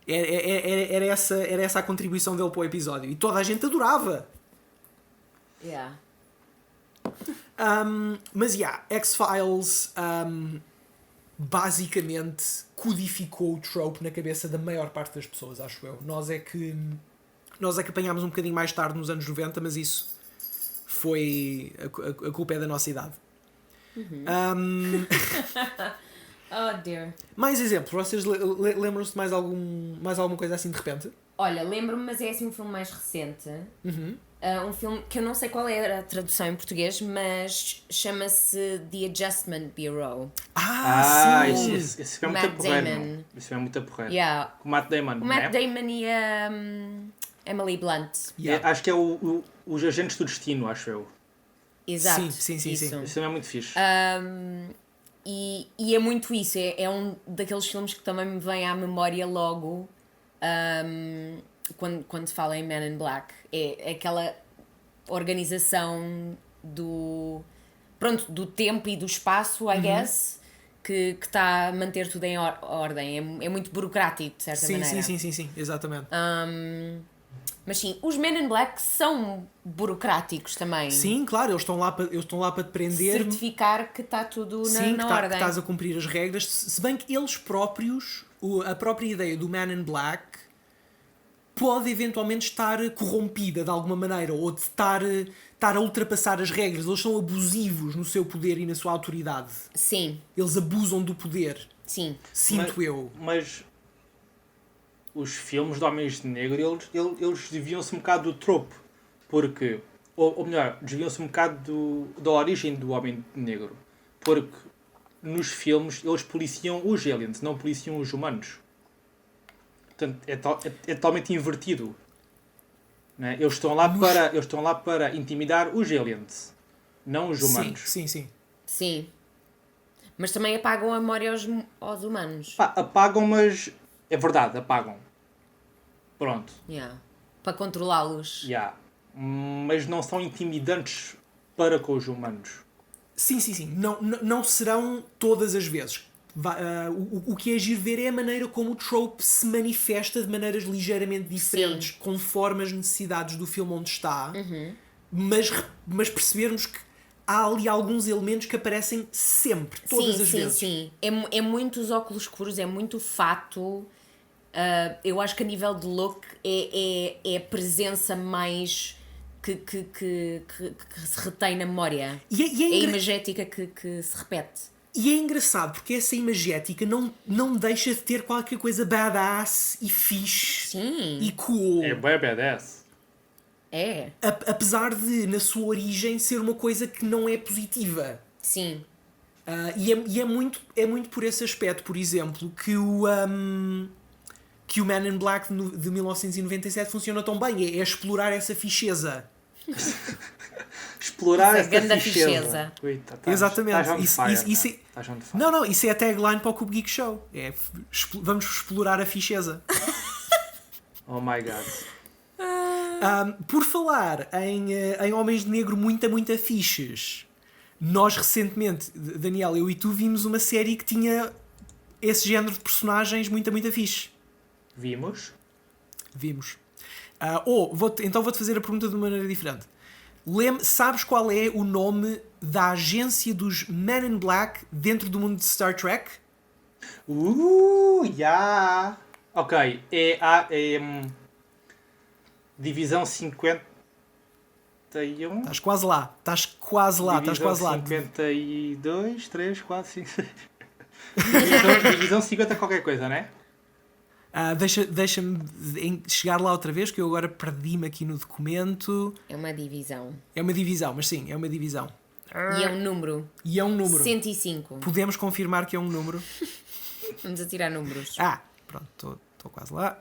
Era essa a contribuição dele para o episódio. E toda a gente adorava. Mas X-Files basicamente codificou o trope na cabeça da maior parte das pessoas, acho eu. Nós é que apanhámos um bocadinho mais tarde nos anos 90, mas isso foi... A culpa é da nossa idade. Oh dear. Mais exemplos, vocês lembram-se de mais alguma coisa assim de repente? Olha, lembro-me, mas é assim um filme mais recente. Um filme que eu não sei qual é a tradução em português, mas chama-se The Adjustment Bureau. Sim! Esse filme é muito porreiro. Esse filme é muito porreiro. Com o Matt Damon. O Matt Damon e a Emily Blunt. Acho que é os Agentes do Destino, acho eu. Exato. Sim. Esse filme é muito fixe. E é muito isso. É um daqueles filmes que também me vem à memória logo quando se fala em Men in Black. É aquela organização do tempo e do espaço, I guess, que está a manter tudo em ordem. É muito burocrático, de certa maneira. Sim, exatamente. Mas sim, os Men in Black são burocráticos também. Sim, claro, eles estão lá para te prender. Certificar que está tudo na ordem. Que estás a cumprir as regras. Se bem que eles próprios, a própria ideia do Man in Black pode eventualmente estar corrompida de alguma maneira, ou de estar a ultrapassar as regras. Eles são abusivos no seu poder e na sua autoridade. Sim. Eles abusam do poder. Sim. Sinto eu. Mas os filmes de Homens de Negro, eles desviam-se um bocado do tropo. Porque, ou melhor, desviam-se um bocado da origem do Homem Negro. Porque nos filmes eles policiam os aliens, não policiam os humanos. Portanto, é totalmente invertido. Né? Eles estão lá para intimidar os aliens, não os humanos. Sim. Mas também apagam a memória aos humanos. Apagam, mas... É verdade, apagam. Pronto. Yeah. Para controlá-los. Yeah. Mas não são intimidantes para com os humanos. Sim. Não serão todas as vezes. O que é giro ver é a maneira como o trope se manifesta de maneiras ligeiramente diferentes, conforme as necessidades do filme onde está, mas percebermos que há ali alguns elementos que aparecem sempre, todas as vezes. Sim. É muito os óculos escuros, é muito fato. Eu acho que a nível de look é a presença mais que se retém na memória. É a imagética que se repete. E é engraçado porque essa imagética não deixa de ter qualquer coisa badass e fixe e cool. É bem badass. É. Apesar de, na sua origem, ser uma coisa que não é positiva. Sim. E é muito por esse aspecto, por exemplo, que o Man in Black de 1997 funciona tão bem. É explorar essa ficheza. Explorar essa ficheza. Exatamente. Isso é a tagline para o Cube Geek Show. Vamos explorar a ficheza. Oh my god. Por falar em Homens de Negro muito fiches, nós recentemente, Daniel, eu e tu, vimos uma série que tinha esse género de personagens muito fixe. Vimos. Então vou-te fazer a pergunta de uma maneira diferente. Sabes qual é o nome da agência dos Men in Black dentro do mundo de Star Trek? Yeah. Ok, Divisão 51. Estás quase lá. Divisão 52, 3, 4, 5, 6. Divisão 50 qualquer coisa, não é? Deixa-me chegar lá outra vez, que eu agora perdi-me aqui no documento. É uma divisão. Mas sim, é uma divisão. E é um número. 105. Podemos confirmar que é um número. Vamos atirar números. Pronto, estou quase lá.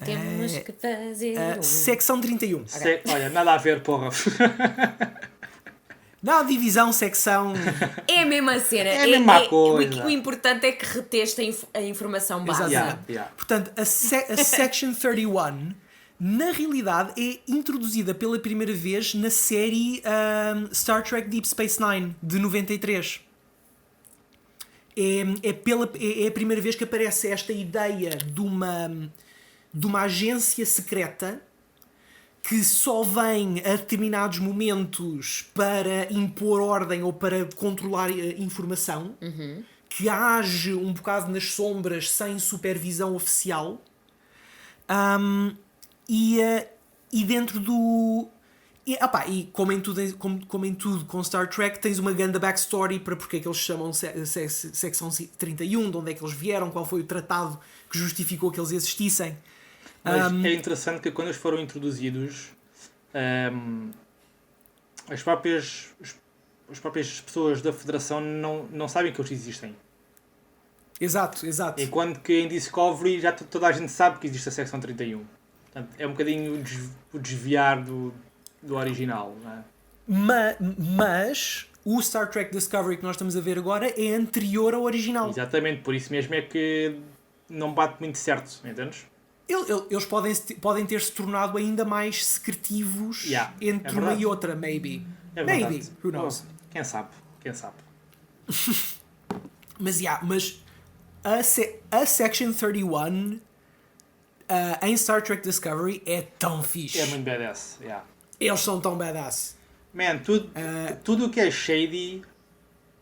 Temos que fazer secção 31. Okay. Olha, nada a ver, porra. Não, divisão, secção... É a mesma cena. É a mesma coisa. O importante é que reteste a informação básica. Yeah. Portanto, a Section 31, na realidade, é introduzida pela primeira vez na série Star Trek Deep Space Nine, de 93. É a primeira vez que aparece esta ideia de uma agência secreta que só vem a determinados momentos para impor ordem ou para controlar informação, que age um bocado nas sombras sem supervisão oficial, e dentro do... E como em tudo com Star Trek, tens uma grande backstory para porque é que eles chamam secção 31, de onde é que eles vieram, qual foi o tratado que justificou que eles existissem. Mas é interessante que quando eles foram introduzidos, as próprias pessoas da Federação não sabem que eles existem. Exato. Enquanto que em Discovery já toda a gente sabe que existe a secção 31. Portanto, é um bocadinho o desviar do original. Não é? Mas o Star Trek Discovery que nós estamos a ver agora é anterior ao original. Exatamente, por isso mesmo é que não bate muito certo, entendes? Eles podem ter-se tornado ainda mais secretivos entre uma e outra, maybe. Maybe, who knows? Quem sabe, quem sabe. Mas a Section 31 em Star Trek Discovery é tão fixe. É muito badass, Eles são tão badass. Man, tudo o que é shady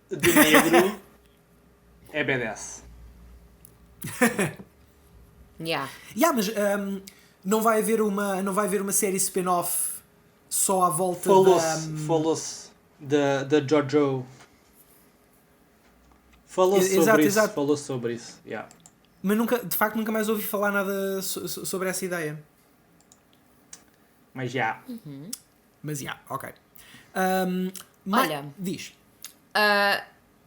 de negro é badass. Mas não vai haver uma série spin-off só à volta Falou-se da Jojo. Falou sobre isso. Mas de facto nunca mais ouvi falar nada sobre essa ideia. Mas ok. Olha, diz.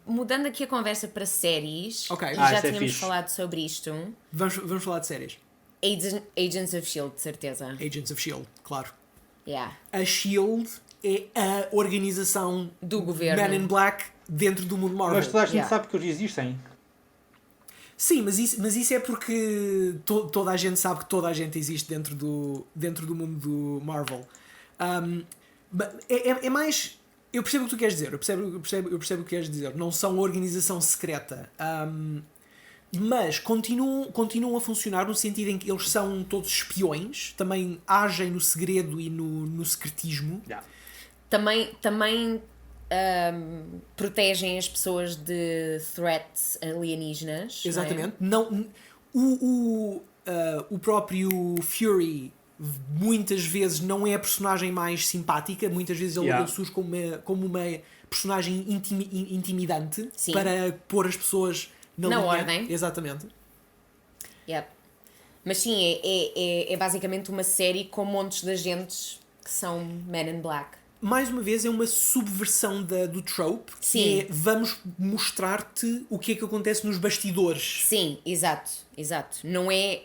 Mudando aqui a conversa para séries, okay. E já tínhamos falado sobre isto. Vamos falar de séries. Agents of S.H.I.E.L.D., de certeza. Agents of S.H.I.E.L.D., claro. A S.H.I.E.L.D. é a organização do governo Man in Black dentro do mundo Marvel. Mas toda a gente sabe que eles existem. Sim, mas isso é porque toda a gente sabe que toda a gente existe dentro do mundo do Marvel. É mais... Eu percebo o que tu queres dizer. Eu percebo o que queres dizer. Não são uma organização secreta. Mas continuam a funcionar no sentido em que eles são todos espiões. Também agem no segredo e no secretismo. Também protegem as pessoas de threats alienígenas. Exatamente. Não, o próprio Fury muitas vezes não é a personagem mais simpática. Muitas vezes ele surge como uma personagem intimidante. Sim. Para pôr as pessoas na ordem. Exatamente. Mas sim, é basicamente uma série com montes de agentes que são Men in Black. Mais uma vez é uma subversão do trope. Sim. Que é, vamos mostrar-te o que é que acontece nos bastidores. Sim, exato. Não é...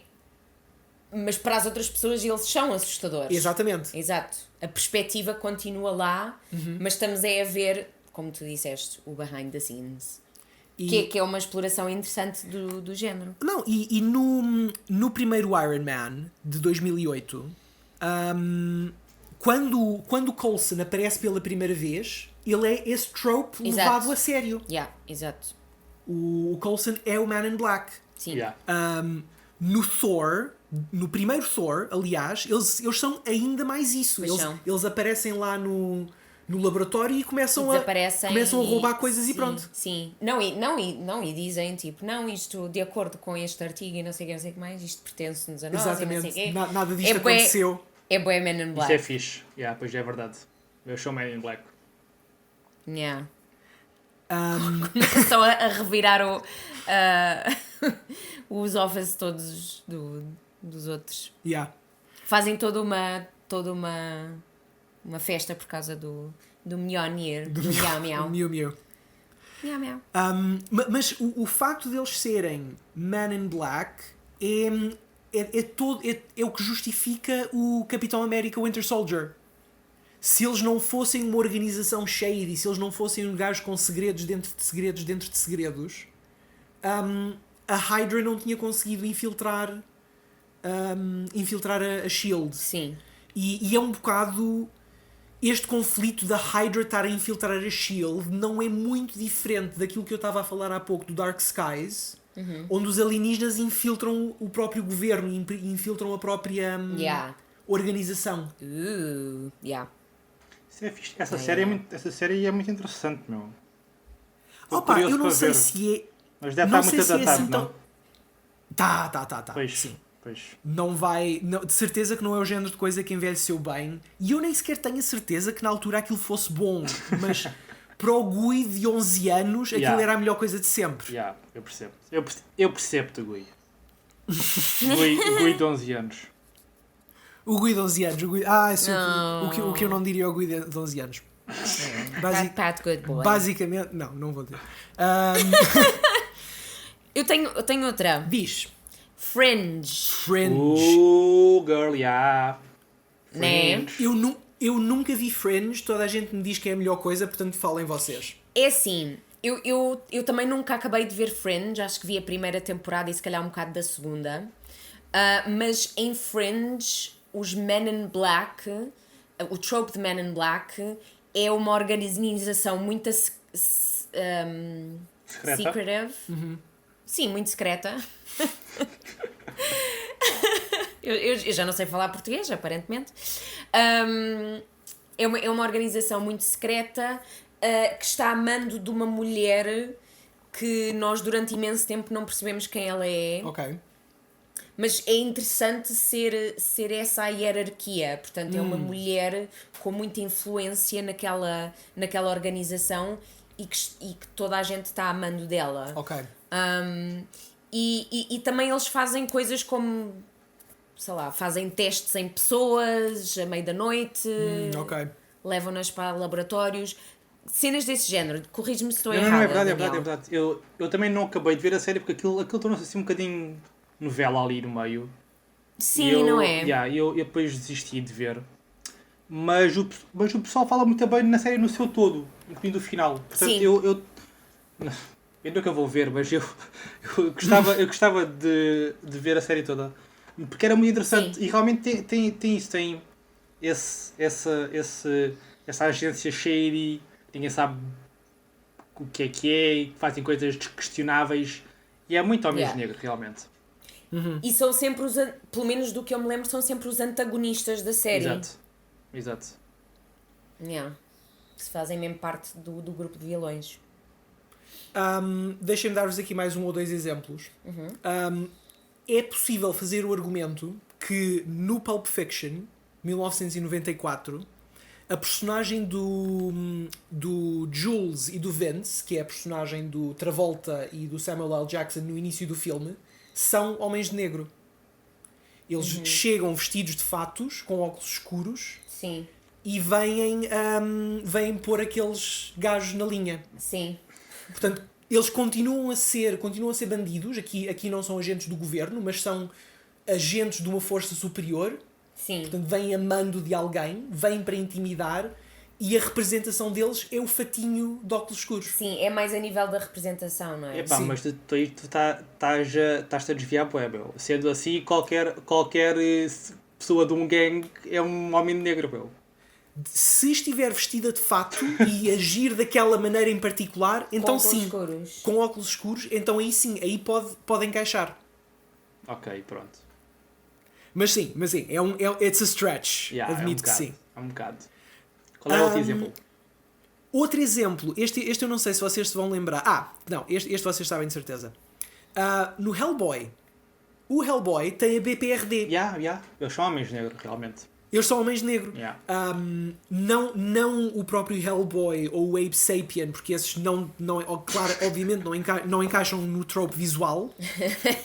Mas para as outras pessoas eles são assustadores. Exatamente. Exato. A perspectiva continua lá, mas estamos a ver, como tu disseste, o behind the scenes. Que é uma exploração interessante do género. Não, e no primeiro Iron Man, de 2008, quando o Coulson aparece pela primeira vez, ele é esse trope levado a sério. Exato. O Coulson é o Man in Black. Sim. No Thor, no primeiro Thor, aliás, eles são ainda mais isso. Eles aparecem lá no laboratório e começam a roubar coisas e pronto. Sim. E dizem tipo, não, isto de acordo com este artigo e não sei o que mais, isto pertence-nos a nós. Exatamente. E não sei quê. Nada disto aconteceu. É bué Man in Black. Isso é fixe. Pois é verdade. Eu sou Man in Black. Começam a revirar os offices todos dos outros. Fazem toda uma festa por causa do Mjolnir, do Miau Miau. Miau. Mas o facto deles serem Man in Black é o que justifica o Capitão América Winter Soldier. Se eles não fossem uma organização shady, se eles não fossem um gajo com segredos dentro de segredos, a Hydra não tinha conseguido infiltrar a S.H.I.E.L.D. Sim. E é um bocado... Este conflito da Hydra estar a infiltrar a S.H.I.E.L.D. não é muito diferente daquilo que eu estava a falar há pouco do Dark Skies, onde os alienígenas infiltram o próprio governo, infiltram a própria organização. Isso é fixe. Essa série é muito interessante, meu. Eu não sei se é... Mas deve estar muito datado, não? Tá. Pois. Sim. Pois. Não vai... de certeza que não é o género de coisa que envelheceu bem. E eu nem sequer tenho a certeza que na altura aquilo fosse bom. Mas para o Gui de 11 anos, aquilo era a melhor coisa de sempre. Eu percebo. Eu percebo-te, Gui. Gui de 11 anos. O Gui de 11 anos. O que eu não diria ao Gui de 11 anos. Pat good boy. Basicamente... Não vou dizer. Eu tenho outra. Diz. Fringe. Girl, Né? Eu Eu nunca vi Friends, toda a gente me diz que é a melhor coisa, portanto falem vocês. É assim, eu também nunca acabei de ver Friends, acho que vi a primeira temporada e se calhar um bocado da segunda. Mas em Friends, os Men in Black, o trope de Men in Black é uma organização muito secretive. Sim, muito secreta. eu já não sei falar português, aparentemente. É uma organização muito secreta que está a mando de uma mulher que nós durante imenso tempo não percebemos quem ela é. Ok. Mas é interessante ser essa a hierarquia. Portanto, é uma mulher com muita influência naquela organização e que toda a gente está a mando dela. Ok. E também eles fazem coisas como, sei lá, fazem testes em pessoas à meia da noite, Ok. levam-nas para laboratórios, cenas desse género. Corrige-me se estou errada. Não, é verdade, é Daniel. verdade, é verdade. Eu também não acabei de ver a série porque aquilo tornou-se assim um bocadinho novela ali no meio. Sim, não é? Eu depois desisti de ver. Mas o pessoal fala muito bem na série no seu todo, incluindo o final. Portanto, Sim. eu nunca vou ver, mas eu gostava de ver a série toda. Porque era muito interessante. Sim. E realmente tem isso, tem essa agência shady, ninguém sabe o que é, que fazem coisas questionáveis. E é muito homens Yeah. negros, realmente. E são sempre pelo menos do que eu me lembro, são sempre os antagonistas da série. Exato. Yeah. Que se fazem mesmo parte do grupo de vilões. Deixem-me dar-vos aqui mais um ou dois exemplos. É possível fazer o argumento que no Pulp Fiction, 1994, a personagem do Jules e do Vince, que é a personagem do Travolta e do Samuel L. Jackson no início do filme, são homens de negro. Eles chegam vestidos de fatos, com óculos escuros, Sim. e vêm pôr aqueles gajos na linha. Sim. Portanto, eles continuam a ser bandidos. Aqui não são agentes do governo, mas são agentes de uma força superior. Sim. Portanto, vêm a mando de alguém, vêm para intimidar, e a representação deles é o fatinho de óculos escuros. Sim, é mais a nível da representação, não é? Epá, Sim. mas tu estás a desviar para meu. Sendo assim, qualquer pessoa de um gangue é um homem negro, meu. Se estiver vestida de fato e agir daquela maneira em particular, então óculos sim, escuros. com óculos escuros, então aí sim, aí pode encaixar. Ok, pronto. Mas sim, it's a stretch, admito que sim. É um bocado. Qual é o outro exemplo? Outro exemplo, este eu não sei se vocês se vão lembrar. Não, este vocês sabem de certeza. No Hellboy. O Hellboy tem a BPRD. Eles são homens negros, realmente. Eles são homens negros. Yeah. Não o próprio Hellboy ou o Abe Sapien, porque esses claro, obviamente não encaixam no trope visual,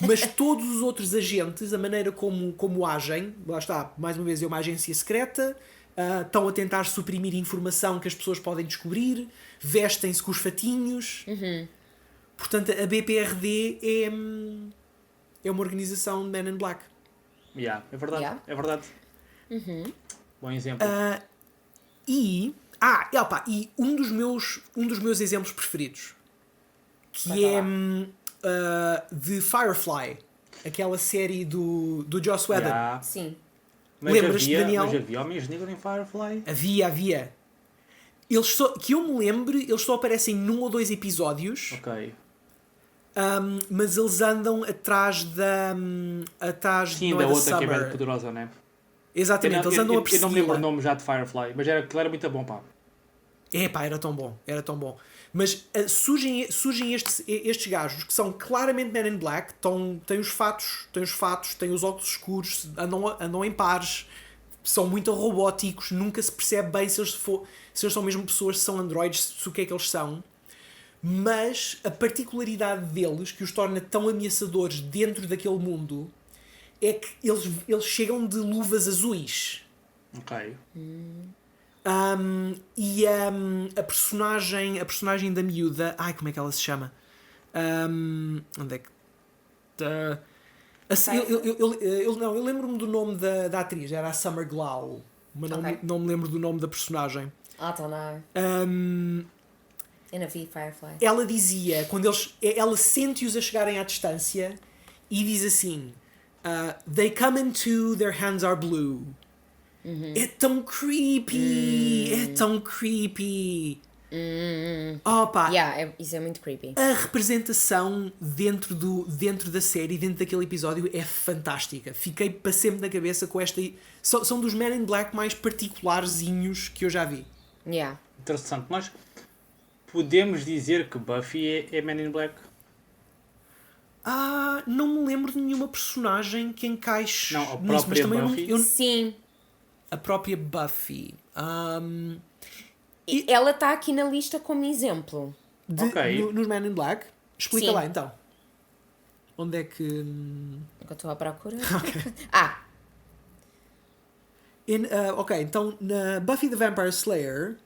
mas todos os outros agentes, a maneira como agem, lá está, mais uma vez é uma agência secreta, estão a tentar suprimir informação que as pessoas podem descobrir, vestem-se com os fatinhos. Portanto, a BPRD é uma organização de Men in Black. É verdade. Yeah. É verdade. Bom exemplo. E um dos meus exemplos preferidos, que é de Firefly, aquela série do Joss Whedon. Sim. Lembras-te, Daniel? Mas havia homens negros em Firefly? Havia. Que eu me lembre, eles só aparecem num ou dois episódios. Ok. Mas eles andam atrás Sim, não da é da outra que é Summer. bem poderosa, não é? Exatamente, eles andam a Eu não me lembro o persegui-la. nome já de Firefly, mas aquilo era muito bom, pá. Era tão bom. Mas surgem estes gajos que são claramente Men in Black, têm os fatos, têm os óculos escuros, andam em pares, são muito robóticos, nunca se percebe bem se eles são mesmo pessoas, se são androides, se o que é que eles são. Mas a particularidade deles, que os torna tão ameaçadores dentro daquele mundo, é que eles chegam de luvas azuis. Ok. E a personagem da miúda, como é que ela se chama? Onde é que eu lembro-me do nome da atriz, era a Summer Glau. mas não me lembro do nome da personagem. I don't know. In a V Firefly. Ela dizia, ela sente-os a chegarem à distância e diz assim: they come into, their hands are blue. É tão creepy! É tão creepy! Opa! Isso é muito creepy. A representação dentro da série, dentro daquele episódio, é fantástica. Fiquei para sempre na cabeça com esta. São dos Men in Black mais particularzinhos que eu já vi. Interessante. Nós podemos dizer que Buffy é Men in Black? Não me lembro de nenhuma personagem que encaixe nisso, mas também Buffy? Sim. A própria Buffy. Ela está aqui na lista como exemplo. Nos Men in Black. Explica lá então. Onde é que. Eu estou à procura. Então na Buffy the Vampire Slayer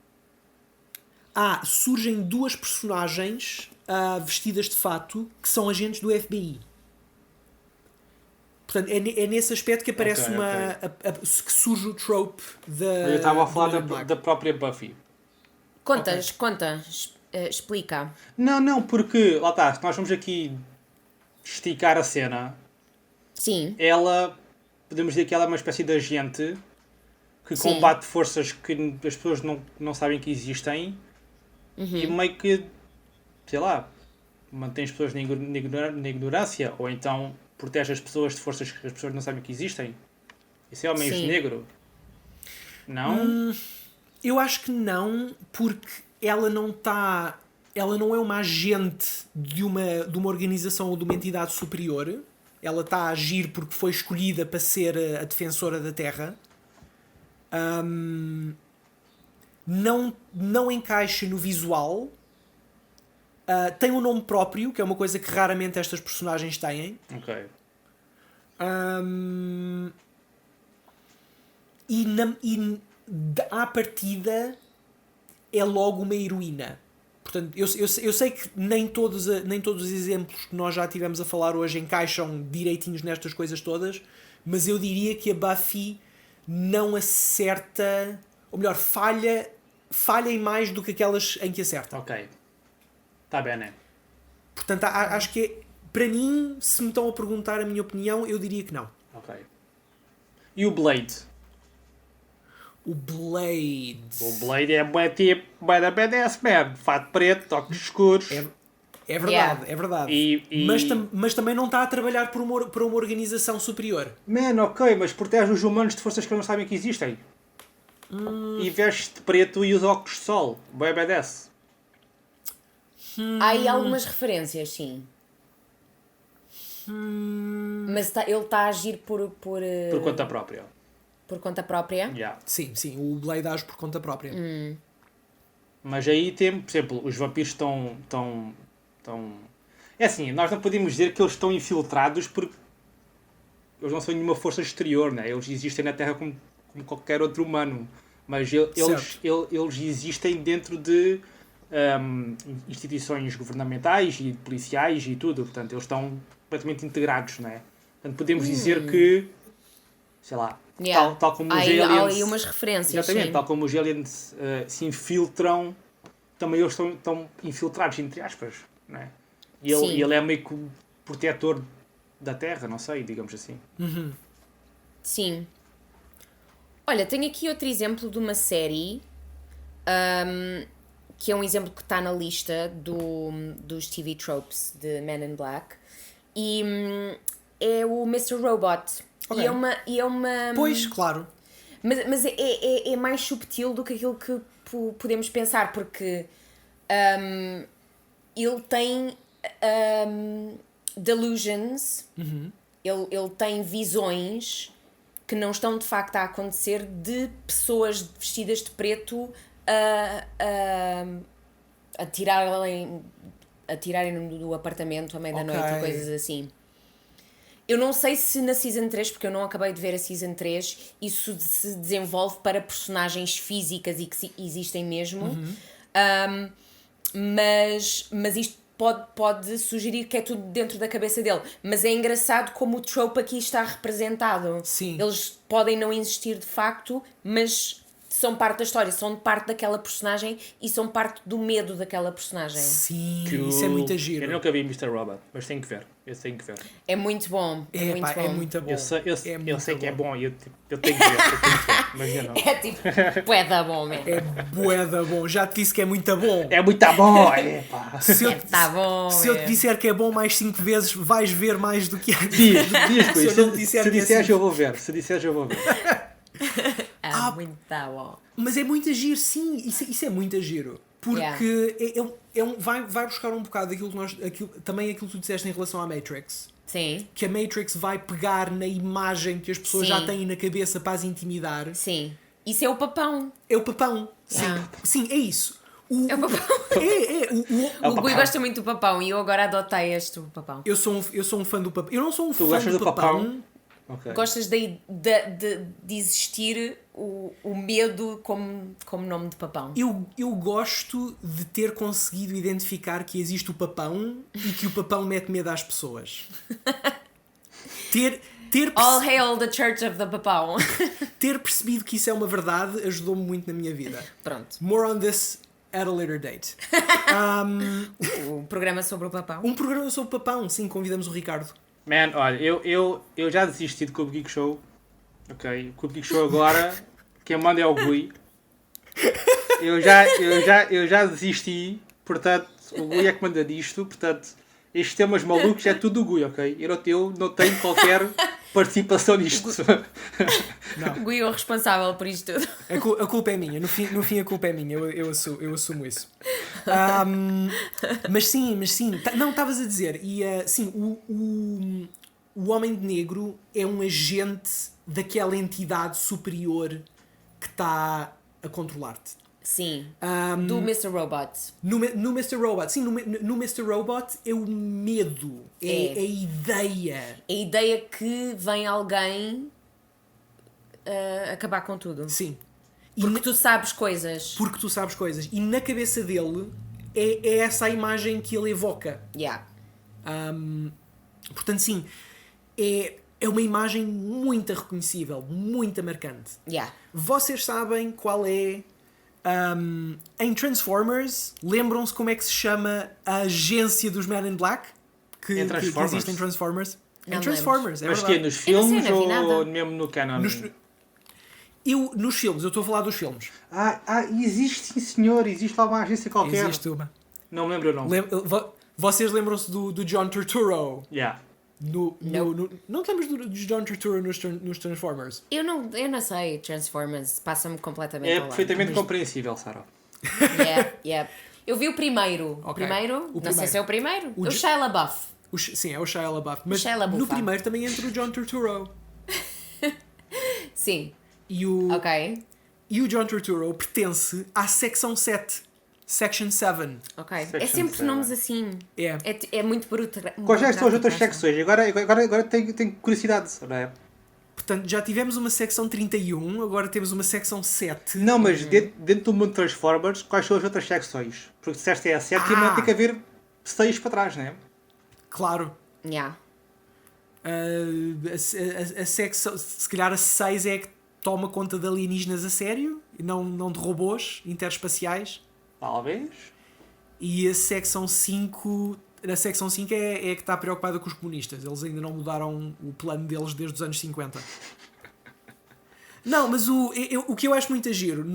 surgem duas personagens vestidas de fato que são agentes do FBI. Portanto, é nesse aspecto que aparece que surge o trope da. Eu estava a falar da própria Buffy. Conta, explica. Não, porque lá está, se nós vamos aqui esticar a cena. Sim. Ela, podemos dizer que ela é uma espécie de agente que combate forças que as pessoas não sabem que existem e meio que, sei lá, mantém as pessoas na ignorância, ou então protege as pessoas de forças que as pessoas não sabem que existem. Isso é o meio negro? Não? Eu acho que não, porque ela não é uma agente de uma organização ou de uma entidade superior. Ela está a agir porque foi escolhida para ser a defensora da Terra. Não encaixa no visual. Tem um nome próprio, que é uma coisa que raramente estas personagens têm. E à partida é logo uma heroína. Portanto, eu sei que nem todos os exemplos que nós já tivemos a falar hoje encaixam direitinhos nestas coisas todas, mas eu diria que a Buffy não acerta, ou melhor, falha em mais do que aquelas em que acerta. Está bem, né? Portanto, acho que para mim, se me estão a perguntar a minha opinião, eu diria que não. E o Blade? O Blade é tipo da BDS, man. Fato preto, toques escuros. É verdade, é verdade. Mas também não está a trabalhar para uma organização superior. Mas protege os humanos de forças que não sabem que existem. E veste de preto e usa óculos de sol. Boa BDS. Há aí algumas referências, sim. Mas ele está a agir por conta própria. Por conta própria? Sim, o Blade age por conta própria. Mas aí tem, por exemplo, os vampiros estão... É assim, nós não podemos dizer que eles estão infiltrados porque eles não são nenhuma força exterior, né? Eles existem na Terra como qualquer outro humano. Mas eles existem dentro de instituições governamentais e policiais e tudo. Portanto, eles estão completamente integrados, né? Portanto, podemos dizer que, sei lá, tal como os aliens... Há aí umas referências, exatamente, tal como os aliens se infiltram, também eles estão infiltrados, entre aspas, né? E ele é meio que o protetor da Terra, não sei, digamos assim. Sim. Olha, tenho aqui outro exemplo de uma série que é um exemplo que está na lista dos TV tropes de Men in Black e é o Mr. Robot. E é uma... Pois, claro. Mas é mais subtil do que aquilo que podemos pensar, porque ele tem delusions, ele tem visões que não estão de facto a acontecer, de pessoas vestidas de preto a tirarem do apartamento à meia da noite e coisas assim. Eu não sei se na Season 3, porque eu não acabei de ver a Season 3, isso se desenvolve para personagens físicas e que existem mesmo. Mas isto pode sugerir que é tudo dentro da cabeça dele. Mas é engraçado como o trope aqui está representado. Sim. Eles podem não existir de facto, mas são parte da história, são parte daquela personagem e são parte do medo daquela personagem. Sim, isso é muito giro. Eu nunca vi Mr. Robot, mas tenho que ver. Eu tenho que ver. É muito bom. É muito bom. É muito bom. Eu sei que é bom e eu tenho que ver. Mas eu não. É tipo, bué da bom, mesmo. É bué da bom. Já te disse que é muito bom. É muito bom. Epá. Se eu, Tá bom, se eu te disser que é bom mais 5 vezes, vais ver mais do que é. Diz com Se isso. eu não te disser Se que é disseres, assim. eu vou ver. Se disseres, eu vou ver. Muito bom. Mas é muito giro, sim. Isso é muito giro. Porque vai buscar um bocado daquilo que nós. Também aquilo que tu disseste em relação à Matrix. Sim. Que a Matrix vai pegar na imagem que as pessoas Sim. já têm na cabeça para as intimidar. Sim. Isso é o papão. É o papão. Yeah. Sim, é isso. É o papão. O Gui gosta muito do papão e eu agora adotei este papão. Eu sou um fã do papão. Eu não sou um Tu fã gostas do do papão. papão? Okay. Gostas de existir o medo como nome de papão? Eu gosto de ter conseguido identificar que existe o papão e que o papão mete medo às pessoas. All hail the Church of the Papão. Ter percebido que isso é uma verdade ajudou-me muito na minha vida. Pronto. More on this at a later date. O programa sobre o papão. Um programa sobre papão, sim, convidamos o Ricardo. Man, olha, eu já desisti de Clube Geek Show. Ok? O Clube Geek Show agora, quem manda é o Gui. Eu já desisti, portanto, o Gui é que manda disto, portanto, estes temas malucos é tudo do Gui, ok? Eu não tenho qualquer participação nisto. Não. Gui é o responsável por isto tudo. A culpa é minha, no fim a culpa é minha, eu assumo isso. Mas sim, não, estavas a dizer, e sim, o Homem de Negro é um agente daquela entidade superior que está a controlar-te. Sim. Do Mr. Robot. No Mr. Robot, sim, no Mr. Robot é o medo, é a ideia. A ideia que vem alguém acabar com tudo. Sim. Porque tu sabes coisas. Porque tu sabes coisas. E na cabeça dele é essa a imagem que ele evoca. Yeah. Portanto, sim, é uma imagem muito reconhecível, muito marcante. Yeah. Vocês sabem qual é... em Transformers, lembram-se como é que se chama a agência dos Men in Black? Que existe em Transformers? Não em Transformers, é Mas verdade. que é nos filmes não vi nada. ou mesmo no canon? Nos filmes, eu estou a falar dos filmes. Existe sim senhor, existe lá uma agência qualquer. Existe uma. Não me lembro o nome. Vocês lembram-se do John Turturro? Yeah. Não te lembras do John Turturro nos Transformers? Eu não sei, Transformers passa-me completamente É ao lado. perfeitamente compreensível, Sarah. Yeah. Eu vi o primeiro. O Ok. primeiro, não sei se é o primeiro. O O Shia LaBeouf. Sim, é o Shia LaBeouf. Mas Shia LaBeouf. no primeiro também entra o John Turturro. Sim. E o John Turturro pertence à secção 7. Section 7. Ok. É Section sempre 7. nomes assim. É muito bruto. Quais são as outras secções? Agora tenho curiosidade, não é? Portanto, já tivemos uma secção 31, agora temos uma secção 7. Não, mas dentro do mundo de Transformers, quais são as outras secções? Porque se esta é a sétima, tem que haver 6 para trás, não é? Claro. Yeah. A secção, se calhar a 6 é a que toma conta de alienígenas a sério, e não de robôs interespaciais. Talvez. E a secção 5... Na secção 5 é a que está preocupada com os comunistas. Eles ainda não mudaram o plano deles desde os anos 50. Não, mas o que eu acho muito giro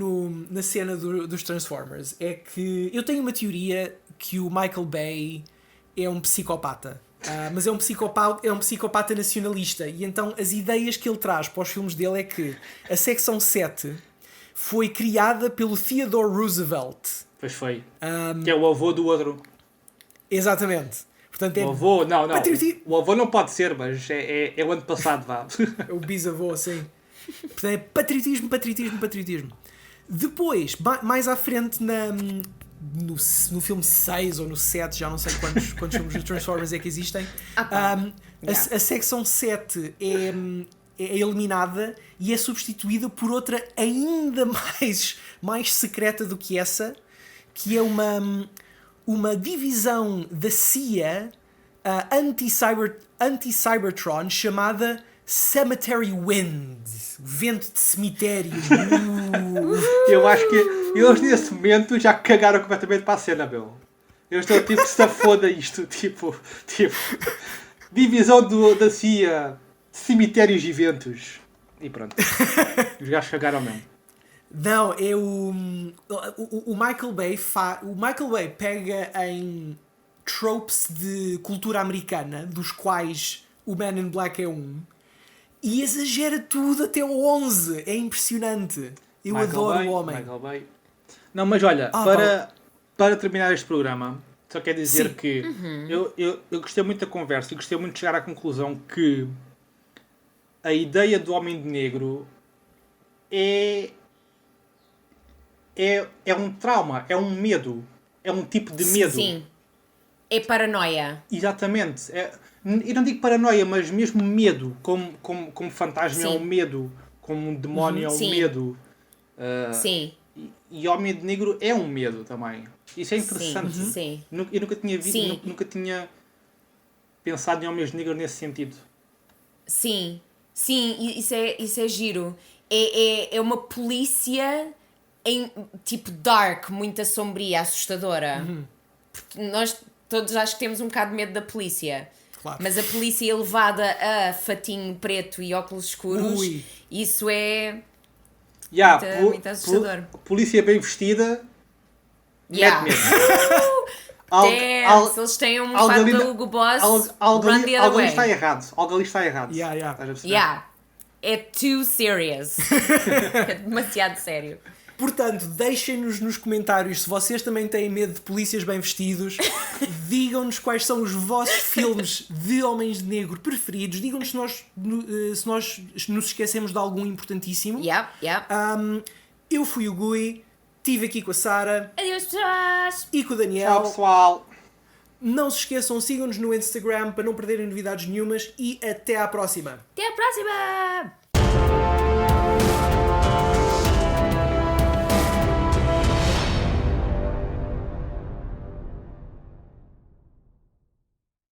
na cena dos Transformers é que eu tenho uma teoria que o Michael Bay é um psicopata. Mas é um psicopata nacionalista. E então as ideias que ele traz para os filmes dele é que a secção 7 foi criada pelo Theodore Roosevelt. Pois foi. Que é o avô do outro. Exatamente. Portanto, O avô, não. Patrioti... O avô não pode ser, mas é o ano passado, vá. É o bisavô, sim. Portanto, é patriotismo. Depois, mais à frente no filme 6 ou no 7, já não sei quantos filmes de Transformers é que existem, a secção 7 é eliminada e é substituída por outra ainda mais secreta do que essa, que é uma divisão da CIA anti-Cybertron chamada Cemetery Wind. Vento de cemitério. Eu acho que eles nesse momento já cagaram completamente para a cena, meu. Eu estou tipo, se foda isto, tipo, divisão da CIA, cemitérios e ventos. E pronto. Os gajos cagaram mesmo. Não, é o Michael Bay o Michael Bay pega em tropes de cultura americana, dos quais o Man in Black é um, e exagera tudo até o 11. É impressionante. Eu adoro o homem. Michael Bay. Não, mas olha, para terminar este programa, só quero dizer que eu gostei muito da conversa e gostei muito de chegar à conclusão que a ideia do Homem de Negro é um trauma, é um medo, é um tipo de medo. Sim, é paranoia. Exatamente. Eu não digo paranoia, mas mesmo medo, como fantasma é um medo, como um demónio é um medo. Sim. E Homem de Negro é um medo também. Isso é interessante. Sim. Eu nunca tinha visto, nunca tinha pensado em Homens de Negro nesse sentido. Sim, isso é giro. É uma polícia em tipo dark, muito sombria, assustadora. Porque nós todos acho que temos um bocado de medo da polícia. Claro. Mas a polícia elevada a fatinho preto e óculos escuros, isso é muito assustador. Polícia bem vestida. Yeah. Mete Damn, se eles têm um fato do Hugo Boss, run the other way. Algo ali está errado. Yeah. É too serious. É demasiado sério. Portanto, deixem-nos nos comentários se vocês também têm medo de polícias bem vestidos. Digam-nos quais são os vossos filmes de Homens de Negro preferidos. Digam-nos se nós nos esquecemos de algum importantíssimo. Eu fui o Gui, estive aqui com a Sara. Adeus, pessoas! E com o Daniel. Tchau, pessoal! Não se esqueçam, sigam-nos no Instagram para não perderem novidades nenhumas e até à próxima. Até à próxima!